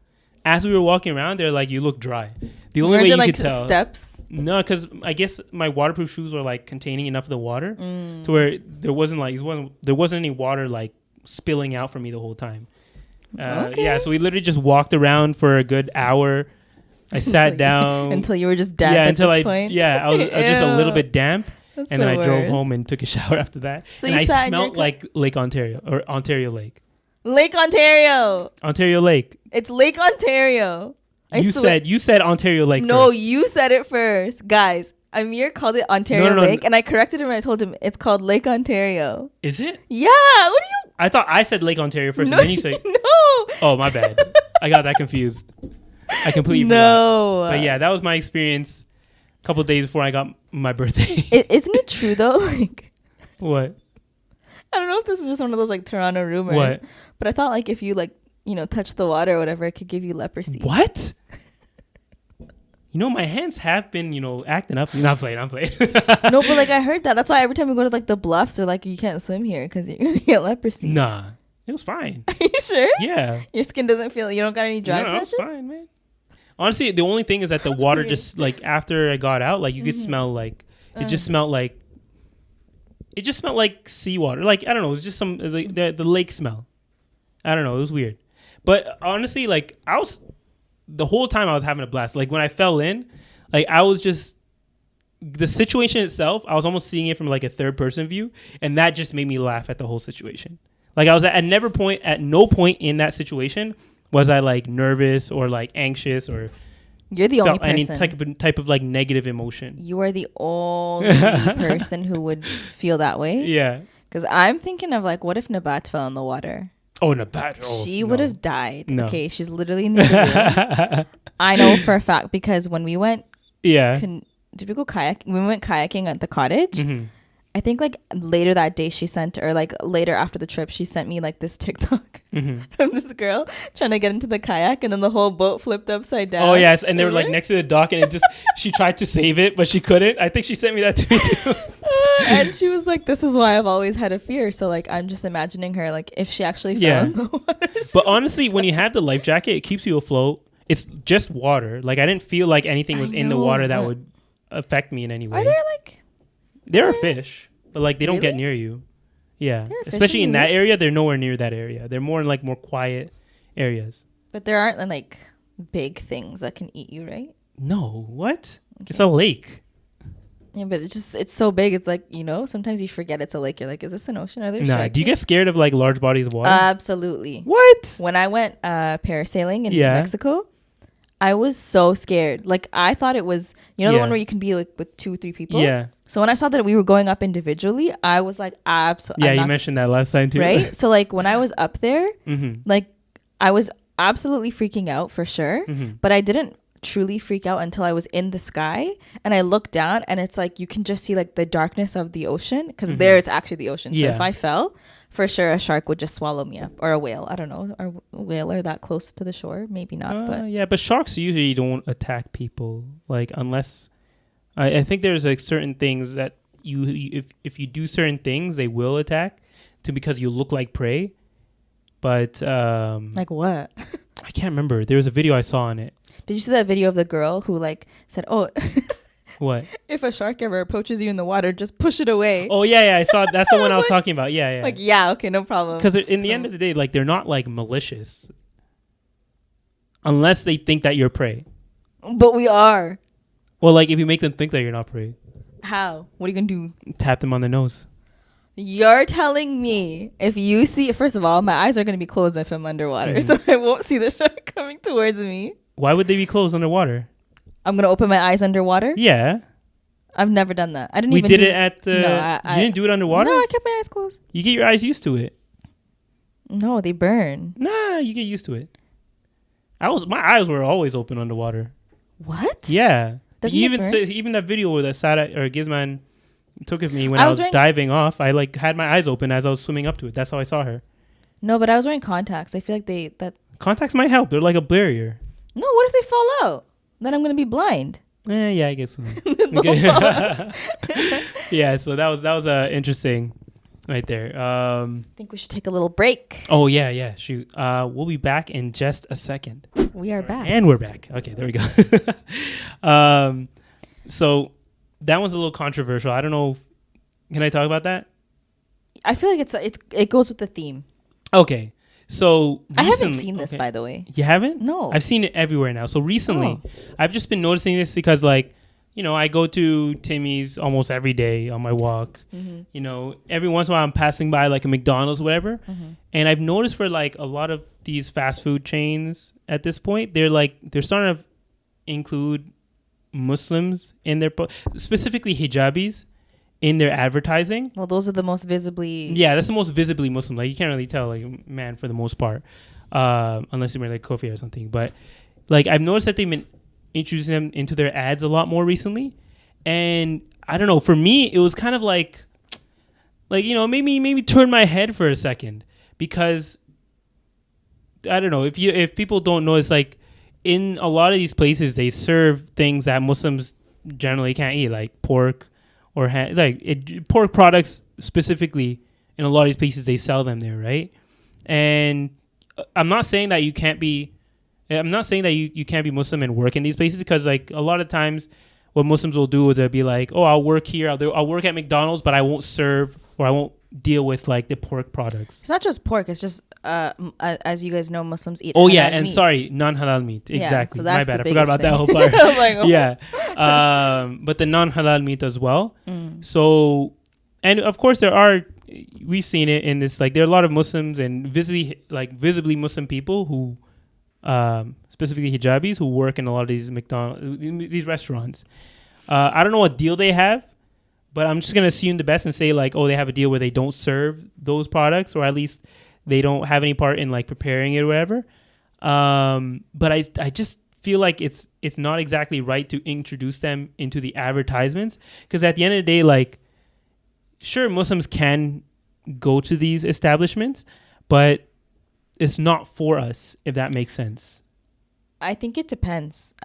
As we were walking around, they're like, you look dry. The only way you could tell. Steps? No, because I guess my waterproof shoes were like containing enough of the water to where there wasn't any water like spilling out from me the whole time. Yeah, so we literally just walked around for a good hour. I sat down until you were just damp. I was just a little bit damp. That's and then I drove home and took a shower after that. So and I smelled like Lake Ontario or Ontario Lake. Lake Ontario. Ontario Lake. It's Lake Ontario. You said Ontario Lake. No, first. you said it first, guys. Amir called it Ontario Lake, and I corrected him and I told him it's called Lake Ontario. Is it? Yeah. What do you? I thought I said Lake Ontario first, and then you said no. Oh, my bad. I got that confused. I completely forgot. But yeah, that was my experience. A couple of days before I got my birthday. Isn't it true though? Like what? I don't know if this is just one of those like Toronto rumors. What? But I thought like if you like touch the water or whatever, it could give you leprosy. What? My hands have been, acting up. I'm playing. No, but like I heard that. That's why every time we go to like the bluffs, they're like, you can't swim here because you're gonna get leprosy. Nah, it was fine. Are you sure? Yeah. Your skin doesn't feel. You don't got any dry. No, it was fine, man. Honestly, the only thing is that the water just like after I got out, like you could smell like it just smelled like seawater. Like I don't know, it was just it was like the lake smell. I don't know, it was weird. But honestly, like the whole time I was having a blast. Like when I fell in, like I was just the situation itself, I was almost seeing it from like a third person view, and that just made me laugh at the whole situation. Like I was at no point in that situation was I like nervous or like anxious or you're the only person any type of like negative emotion. You are the only person who would feel that way. Yeah. Because I'm thinking of like, what if Nabat fell in the water? Oh, Nabat. She would have died. No. Okay, she's literally in the room. I know for a fact because when we went, did we go kayaking? When we went kayaking at the cottage. Mm-hmm. I think like later that day she sent, or like later after the trip, she sent me like this TikTok of this girl trying to get into the kayak, and then the whole boat flipped upside down. Oh yes, and they were like next to the dock, and it just she tried to save it, but she couldn't. I think she sent me that to me too. And she was like, "This is why I've always had a fear." So like, I'm just imagining her like if she actually fell in the water. But honestly, when you have the life jacket, it keeps you afloat. It's just water. Like I didn't feel like anything was in the water that would affect me in any way. Are there like? There are fish, but like they don't get near you. Yeah, especially in that area, they're nowhere near that area. They're more in like more quiet areas. But there aren't like big things that can eat you, right? No, what? Okay. It's a lake. Yeah, but it's so big. It's like, sometimes you forget it's a lake. You're like, is this an ocean? Are there sharks? Do you get scared of like large bodies of water? Absolutely. What? When I went parasailing in Mexico, I was so scared. Like I thought it was, the one where you can be like with 2-3 people. Yeah. So when I saw that we were going up individually, I was like, absolutely. Yeah, you mentioned that last time too. Right. So like when I was up there, like I was absolutely freaking out for sure, but I didn't truly freak out until I was in the sky and I looked down and it's like you can just see like the darkness of the ocean because there it's actually the ocean. So if I fell, for sure a shark would just swallow me up, or a whale. I don't know. Are whale are that close to the shore? Maybe not. But sharks usually don't attack people, like unless I think there's like certain things that you if you do certain things they will attack because you look like prey. But like what? I can't remember. There was a video I saw on it. Did you see that video of the girl who like said, "Oh, what? If a shark ever approaches you in the water, just push it away." Oh yeah, I saw. That's the one I was talking about. Yeah. Like okay, no problem. Because in the end of the day, like they're not like malicious, unless they think that you're prey. But we are. Well, like if you make them think that you're not prey. How? What are you gonna do? Tap them on the nose. You're telling me if you see, first of all, my eyes are going to be closed if I'm underwater, so I won't see the shark coming towards me. Why would they be closed underwater? I'm going to open my eyes underwater? Yeah. I've never done that. I didn't We even did it at the... No, you didn't do it underwater? No, I kept my eyes closed. You get your eyes used to it. No, they burn. Nah, you get used to it. My eyes were always open underwater. What? Yeah. Doesn't it burn? Even that video where that Gizman took of me when I was diving off, I like had my eyes open as I was swimming up to it. That's how I saw her. No, but I was wearing contacts. I feel like contacts might help. They're like a barrier. No, what if they fall out? Then I'm gonna be blind. Yeah, I guess so. Yeah, so that was interesting right there. I think we should take a little break. Oh yeah, shoot. We'll be back in just a second. We are back. And we're back. Okay, there we go. So that was a little controversial. I don't know can I talk about that? I feel like it goes with the theme. Okay. So recently, I haven't seen this, by the way. You haven't? No. I've seen it everywhere now. So recently, I've just been noticing this because, like, you know, I go to Timmy's almost every day on my walk. Mm-hmm. You know, every once in a while I'm passing by like a McDonald's or whatever. Mm-hmm. And I've noticed for like a lot of these fast food chains at this point, they're starting to include Muslims in their, specifically hijabis, in their advertising. Well, those are the most visibly... Yeah, that's the most visibly Muslim. Like, you can't really tell, like, man, for the most part. Unless you wear, like, kufi or something. But, like, I've noticed that they've been introducing them into their ads a lot more recently. And, I don't know, for me, it was kind of like, you know, maybe turn my head for a second. Because, I don't know, if people don't know, it's like, in a lot of these places, they serve things that Muslims generally can't eat, like pork, or pork products specifically. In a lot of these places, they sell them there, right? And I'm not saying that you can't be Muslim and work in these places, because like a lot of times what Muslims will do is they'll be like, oh, I'll work here, I'll work at McDonald's, but I won't serve, or I won't deal with like the pork products. It's not just pork, it's just as you guys know, Muslims eat and sorry, non-halal meat. Exactly. So my bad. I forgot about that whole part. Like, oh. Yeah. But the non-halal meat as well. So, and of course we've seen it in this, like, there are a lot of Muslims and visibly Muslim people who, specifically hijabis, who work in a lot of these these restaurants. I don't know what deal they have, but I'm just going to assume the best and say, like, oh, they have a deal where they don't serve those products, or at least they don't have any part in, like, preparing it or whatever. But I just feel like it's not exactly right to introduce them into the advertisements, because at the end of the day, like, sure, Muslims can go to these establishments, but it's not for us, if that makes sense. I think it depends,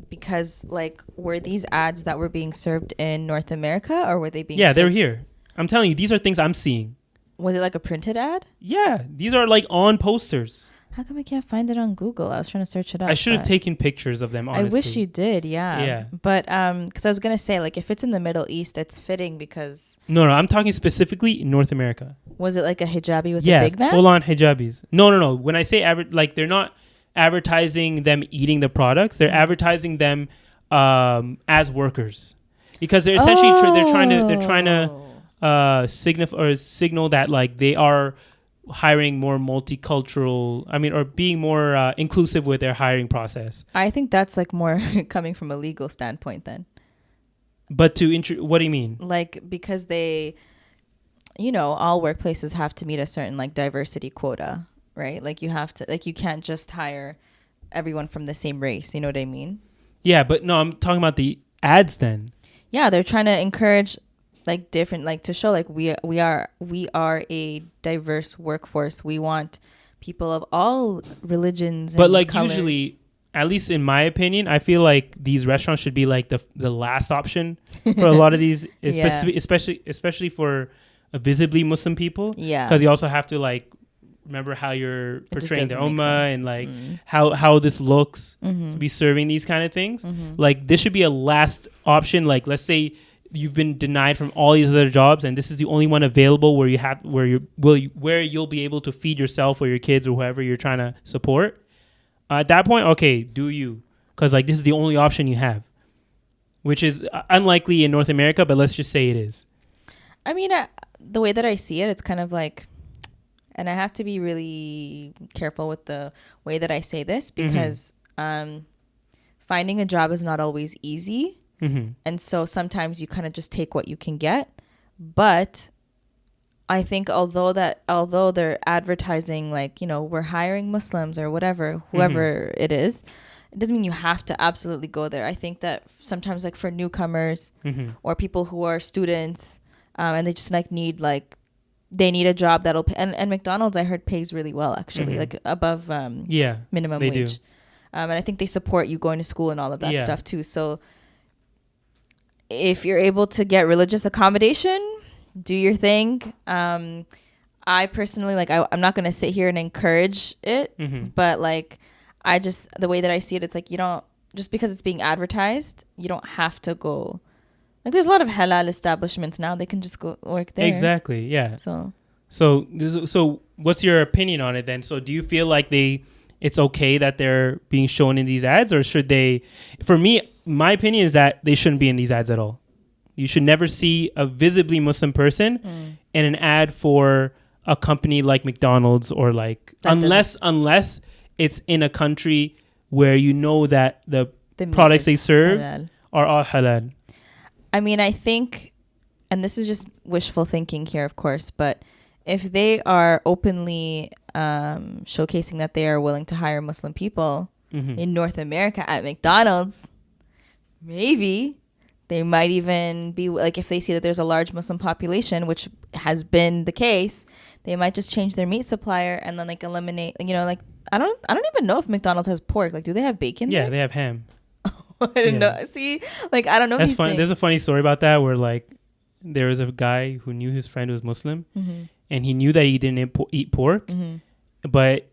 because, like, were these ads that were being served in North America, or were they being served? They were here. I'm telling you, these are things I'm seeing. Was it like a printed ad? Yeah, these are like on posters. How come I can't find it on Google? I was trying to search it up. I should have taken pictures of them, honestly. I wish you did, yeah. Yeah. But, because I was going to say, like, if it's in the Middle East, it's fitting because... No, I'm talking specifically in North America. Was it like a hijabi with a Big Mac? Yeah, full-on hijabis. No. When I say, they're not advertising them eating the products. They're advertising them as workers. Because they're essentially... they're trying to signal that, like, they are hiring more multicultural, or being more inclusive with their hiring process. I think that's like more coming from a legal standpoint then. But what do you mean? Like, because they, you know, all workplaces have to meet a certain, like, diversity quota, right? Like, you have to, like, you can't just hire everyone from the same race, you know what I mean? Yeah, but no, I'm talking about the ads then. Yeah, they're trying to encourage, like, different, like, to show, like, we are a diverse workforce. We want people of all religions, but, like, colors. Usually, at least in my opinion, I feel like these restaurants should be like the last option for a lot of these, especially for visibly Muslim people. Yeah, because you also have to, like, remember how you're portraying the ummah and, like, how this looks to be serving these kind of things. Like, this should be a last option. Like, let's say you've been denied from all these other jobs, and this is the only one available where you'll be able to feed yourself or your kids or whoever you're trying to support. At that point, okay, do you? Because, like, this is the only option you have, which is unlikely in North America, but let's just say it is. I mean, the way that I see it, it's kind of like, and I have to be really careful with the way that I say this because finding a job is not always easy. And so sometimes you kind of just take what you can get. But I think although they're advertising like, you know, we're hiring Muslims or whatever, whoever it is, it doesn't mean you have to absolutely go there. I think that sometimes like for newcomers or people who are students and they just like they need a job that'll pay. And McDonald's I heard pays really well actually, like above minimum wage. And I think they support you going to school and all of that stuff too. So if you're able to get religious accommodation, do your thing. I personally like I'm not gonna sit here and encourage it, but like the way that I see it, it's like you don't, just because it's being advertised, you don't have to go. Like there's a lot of halal establishments now, they can just go work there. Exactly. Yeah. So what's your opinion on it then? So do you feel like it's okay that they're being shown in these ads, or should they? For me, my opinion is that they shouldn't be in these ads at all. You should never see a visibly Muslim person in an ad for a company like McDonald's or like unless it's in a country where you know that the products they serve are all halal. I mean, I think, and this is just wishful thinking here, of course, but if they are openly showcasing that they are willing to hire Muslim people in North America at McDonald's, maybe they might even be like, if they see that there's a large Muslim population, which has been the case, they might just change their meat supplier and then like eliminate, you know, like I don't even know if McDonald's has pork. Like, do they have bacon? Yeah, there? They have ham. I didn't know. See, like I don't know. That's funny. There's a funny story about that where like there was a guy who knew his friend was Muslim, and he knew that he didn't eat pork, but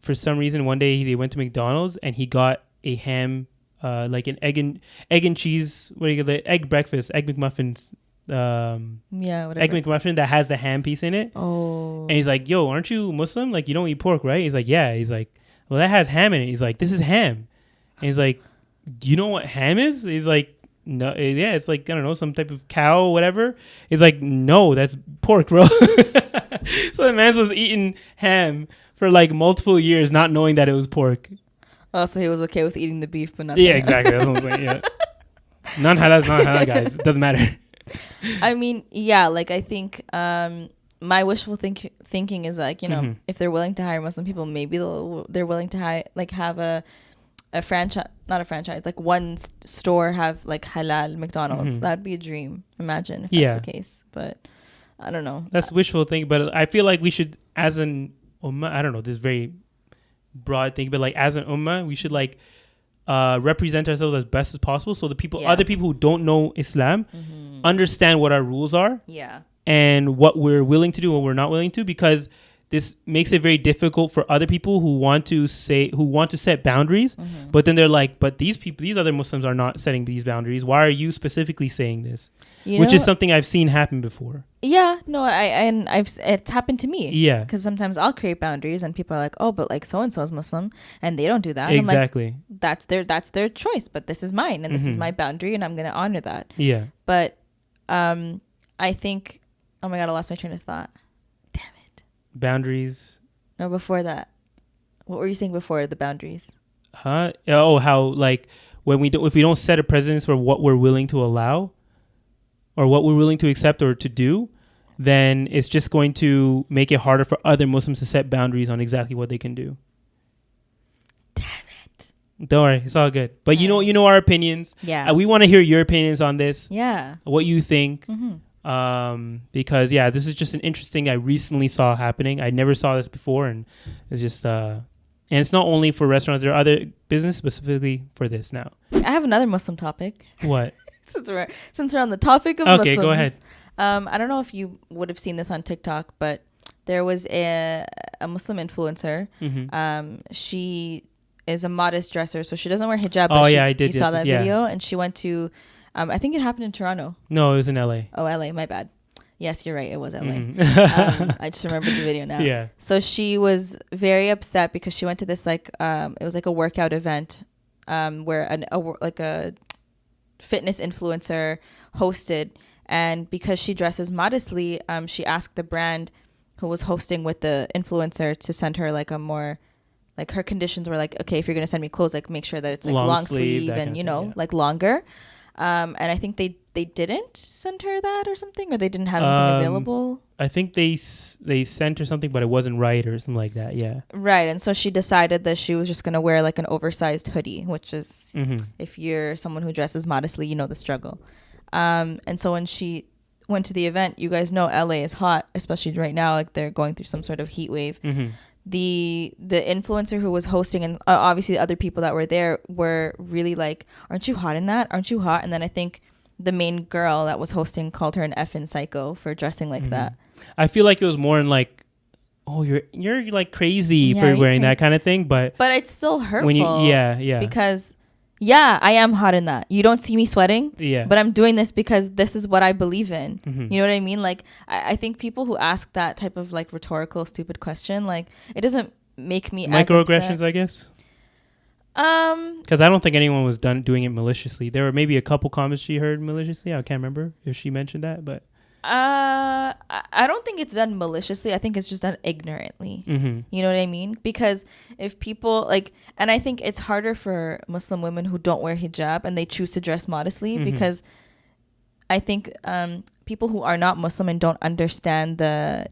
for some reason one day they went to McDonald's and he got a ham, like an egg and cheese. What do you get? Egg breakfast, egg McMuffins. Whatever. Egg McMuffin that has the ham piece in it. Oh. And he's like, "Yo, aren't you Muslim? Like, you don't eat pork, right?" He's like, "Yeah." He's like, "Well, that has ham in it." He's like, "This is ham." And he's like, "Do you know what ham is?" He's like, "No, yeah, it's like, I don't know, some type of cow or whatever." He's like, "No, that's pork, bro." So the man was eating ham for like multiple years, not knowing that it was pork. Oh, so he was okay with eating the beef, but not. Yeah, exactly. That's what I'm saying. Yeah, non-halal is non-halal, guys. It doesn't matter. I mean, yeah, like I think my wishful thinking is like, you know, if they're willing to hire Muslim people, maybe they're willing to have a franchise, not a franchise, like one store have like halal McDonald's. That'd be a dream. Imagine if that's the case, but I don't know. That's wishful thinking, but I feel like we should, as an ummah, I don't know, this very broad thing, but like as an ummah, we should like represent ourselves as best as possible, so the people, other people who don't know Islam, understand what our rules are, and what we're willing to do and what we're not willing to, because this makes it very difficult for other people who want to set boundaries, but then they're like, but these other Muslims are not setting these boundaries. Why are you specifically saying this? Which is something I've seen happen before. Yeah, no, it's happened to me. Yeah, because sometimes I'll create boundaries and people are like, oh, but like so and so is Muslim and they don't do that. Exactly. I'm like, that's their choice, but this is mine and this is my boundary and I'm gonna honor that. Yeah. But I think, oh my god, I lost my train of thought. Boundaries. No, before that, what were you saying before the boundaries? Huh? Oh, how like if we don't set a precedence for what we're willing to allow, or what we're willing to accept or to do, then it's just going to make it harder for other Muslims to set boundaries on exactly what they can do. Damn it! Don't worry, it's all good. But you know our opinions. Yeah. We want to hear your opinions on this. Yeah. What you think. Because this is just an interesting I recently saw happening. I never saw this before, and it's just and it's not only for restaurants, there are other business specifically for this now. I have another Muslim topic. What? since we're on the topic of Muslims. Okay, go ahead. I don't know if you would have seen this on TikTok, but there was a Muslim influencer. She is a modest dresser, so she doesn't wear hijab. Oh yeah, I did. You saw that video, and she went to I think it happened in Toronto. No, it was in LA. Oh, LA, my bad. Yes, you're right. It was LA. I just remembered the video now. Yeah. So she was very upset because she went to this it was like a workout event where a fitness influencer hosted, And because she dresses modestly, she asked the brand who was hosting with the influencer to send her like a more, like her conditions were like, okay, if you're going to send me clothes, like make sure that it's like long sleeve and, you know, like longer. And I think they didn't send her that or something, or they didn't have anything available. I think they sent her something, but it wasn't right or something like that. Yeah. Right. And so she decided that she was just going to wear like an oversized hoodie, which is, if you're someone who dresses modestly, you know the struggle. And so when she went to the event, you guys know LA is hot, especially right now, like they're going through some sort of heat wave. The influencer who was hosting, and obviously the other people that were there, were really like, aren't you hot in that? Aren't you hot? And then I think the main girl that was hosting called her an effing psycho for dressing like that. I feel like it was more in like, oh, you're like crazy for wearing that kind of thing, but it's still hurtful. When you, because I am hot in that. You don't see me sweating, but I'm doing this because this is what I believe in. You know what I mean? Like, I think people who ask that type of like rhetorical, stupid question, like, it doesn't make me microaggressions, I guess. Because I don't think anyone was doing it maliciously. There were maybe a couple comments she heard maliciously. I can't remember if she mentioned that, but I don't think it's done maliciously. I think it's just done ignorantly. You know what I mean? Because if people like, and I think it's harder for Muslim women who don't wear hijab and they choose to dress modestly, because I think people who are not Muslim and don't understand the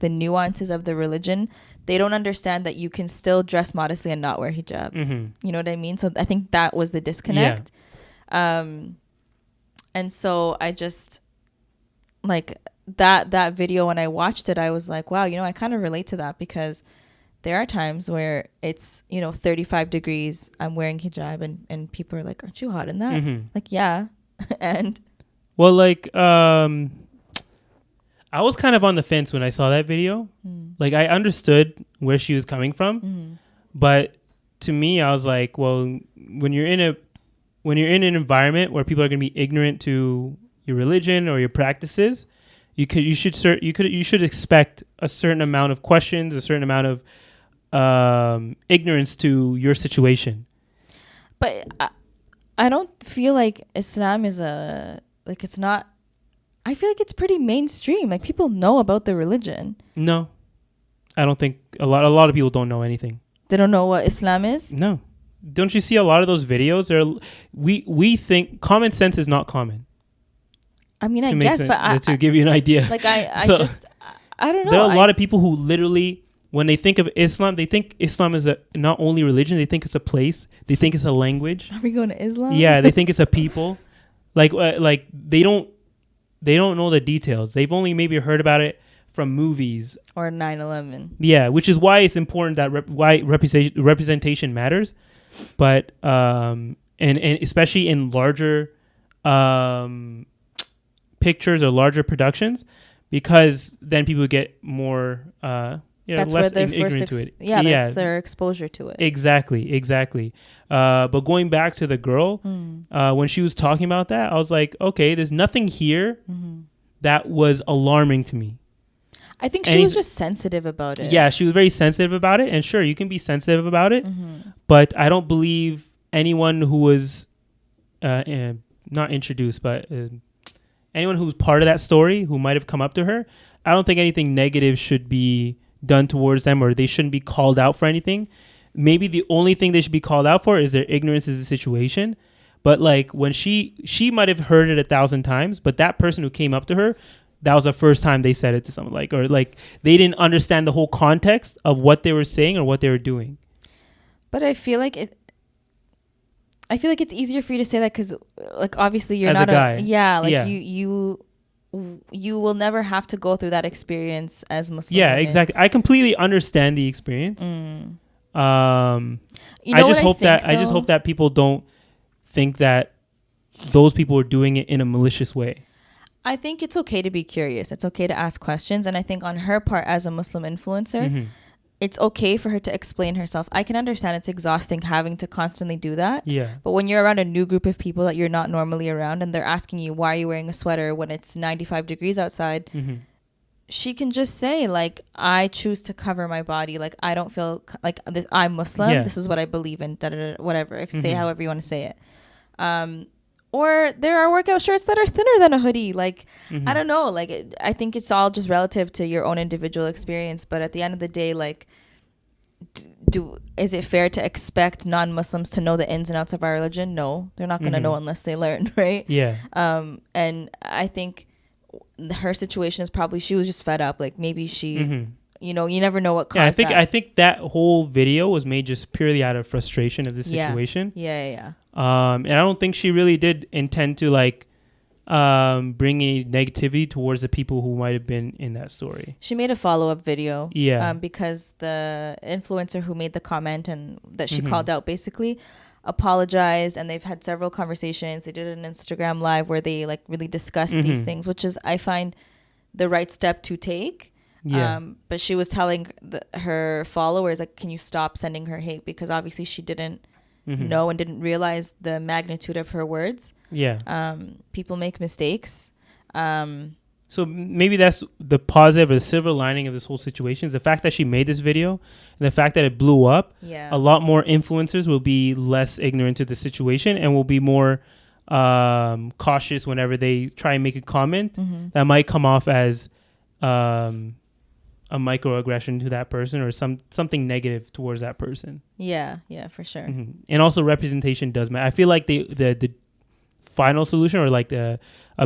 nuances of the religion, they don't understand that you can still dress modestly and not wear hijab. You know what I mean? So I think that was the disconnect. And so I just, like, that video, when I watched it, I was like, wow, you know, I kind of relate to that, because there are times where it's, you know, 35 degrees, I'm wearing hijab, and people are like, aren't you hot in that? Like, yeah. And well, like, I was kind of on the fence when I saw that video. Like, I understood where she was coming from, but to me, I was like, well, when you're in an environment where people are going to be ignorant to your religion or your practices, you should expect a certain amount of questions, a certain amount of ignorance to your situation. But I don't feel like Islam is it's not. I feel like it's pretty mainstream. Like, people know about the religion. No, I don't think a lot of people don't know anything. They don't know what Islam is? No. Don't you see a lot of those videos? We think common sense is not common. I mean, I guess, but to give you an idea. Like, I don't know. There are a lot of people who literally, when they think of Islam, they think Islam is not only religion, they think it's a place. They think it's a language. Are we going to Islam? Yeah, they think it's a people. Like they don't know the details. They've only maybe heard about it from movies. Or 9/11. Yeah, which is why it's important that why representation matters. But and especially in larger pictures or larger productions, because then people get more that's less where their ignorant to it. That's their exposure to it. Exactly. But going back to the girl, when she was talking about that, I was like, okay, there's nothing here that was alarming to me. I think she was just sensitive about it. Yeah, she was very sensitive about it. And sure, you can be sensitive about it, but I don't believe anyone who was not introduced, but anyone who's part of that story who might have come up to her, I don't think anything negative should be done towards them, or they shouldn't be called out for anything. Maybe the only thing they should be called out for is their ignorance of the situation. But like, when she might have heard it 1,000 times, but that person who came up to her, that was the first time they said it to someone, or they didn't understand the whole context of what they were saying or what they were doing. But I feel like it's easier for you to say that because, like, obviously you're as not a guy. You will never have to go through that experience as Muslim. Yeah, women. exactly. I completely understand the experience. I just hope that people don't think that those people are doing it in a malicious way. I think it's okay to be curious. It's okay to ask questions. And I think on her part as a Muslim influencer, it's okay for her to explain herself. I can understand it's exhausting having to constantly do that. Yeah. But when you're around a new group of people that you're not normally around and they're asking you, why are you wearing a sweater when it's 95 degrees outside? She can just say, like, I choose to cover my body. Like, I don't feel like this, I'm Muslim. Yeah. This is what I believe in. Whatever. Say however you want to say it. or there are workout shirts that are thinner than a hoodie. Like, Mm-hmm. I don't know. Like, I think it's all just relative to your own individual experience. But at the end of the day, like, is it fair to expect non-Muslims to know the ins and outs of our religion? No, they're not going to know unless they learn, right? Yeah. And I think her situation is probably she was just fed up. Like, maybe she, you know, you never know what caused I think that whole video was made just purely out of frustration of the situation. Yeah. And I don't think she really did intend to like bring any negativity towards the people who might have been in that story. She made a follow-up video. Yeah. Because the influencer who made the comment and that she called out basically apologized, and they've had several conversations. They did an Instagram live where they like really discussed these things, which is, I find, the right step to take. Yeah. But she was telling her followers, like, can you stop sending her hate? Because obviously she didn't know and didn't realize the magnitude of her words. Yeah. People make mistakes. So maybe that's the positive or the silver lining of this whole situation is the fact that she made this video and the fact that it blew up. Yeah. A lot more influencers will be less ignorant to the situation and will be more cautious whenever they try and make a comment that might come off as a microaggression to that person or something negative towards that person. Yeah, for sure. And also representation does matter. I feel like the final solution or like a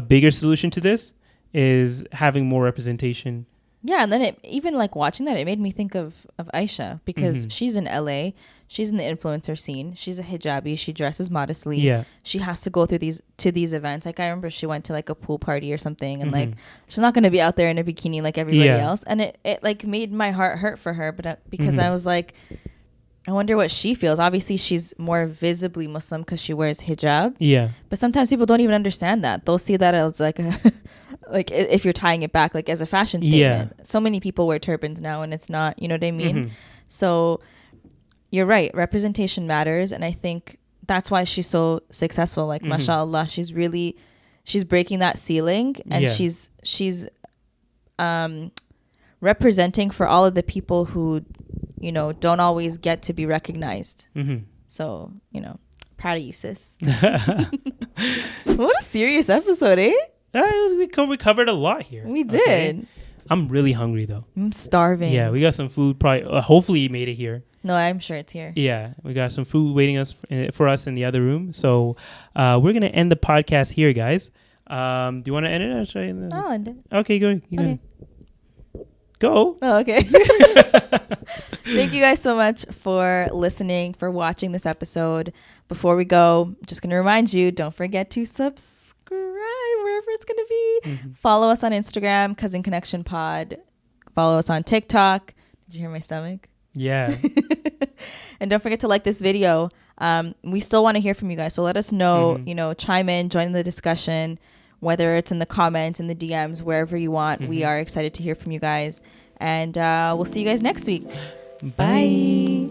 bigger solution to this is having more representation. Yeah, and then even like watching that, it made me think of Aisha, because she's in LA. She's in the influencer scene. She's a hijabi. She dresses modestly. Yeah. She has to go through these events. Like, I remember she went to like a pool party or something, and like she's not going to be out there in a bikini like everybody else. And it like made my heart hurt for her, but because I was like, I wonder what she feels. Obviously, she's more visibly Muslim because she wears hijab. Yeah. But sometimes people don't even understand that. They'll see that as like a like if you're tying it back like as a fashion statement. Yeah. So many people wear turbans now, and it's not, you know what I mean? So you're right. Representation matters. And I think that's why she's so successful. Like, mashallah, she's breaking that ceiling, and she's representing for all of the people who, you know, don't always get to be recognized. So, you know, proud of you, sis. What a serious episode, eh? We covered a lot here. We did. Okay? I'm really hungry though. I'm starving. Yeah, we got some food. Probably, hopefully, you made it here. No, I'm sure it's here. Yeah, we got some food waiting for us in the other room. So we're gonna end the podcast here, guys. Do you want to end it? Or should I end it? I'll end it. Okay, go. Okay. Go. Oh, okay. Thank you guys so much for listening, for watching this episode. Before we go, just gonna remind you, don't forget to subscribe wherever it's gonna be. Follow us on Instagram, Cousin Connection Pod. Follow us on TikTok. Did you hear my stomach? Yeah. And don't forget to like this video. We still want to hear from you guys, so let us know. You know, chime in, join the discussion, whether it's in the comments, in the DMs, wherever you want. We are excited to hear from you guys, and we'll see you guys next week. Bye.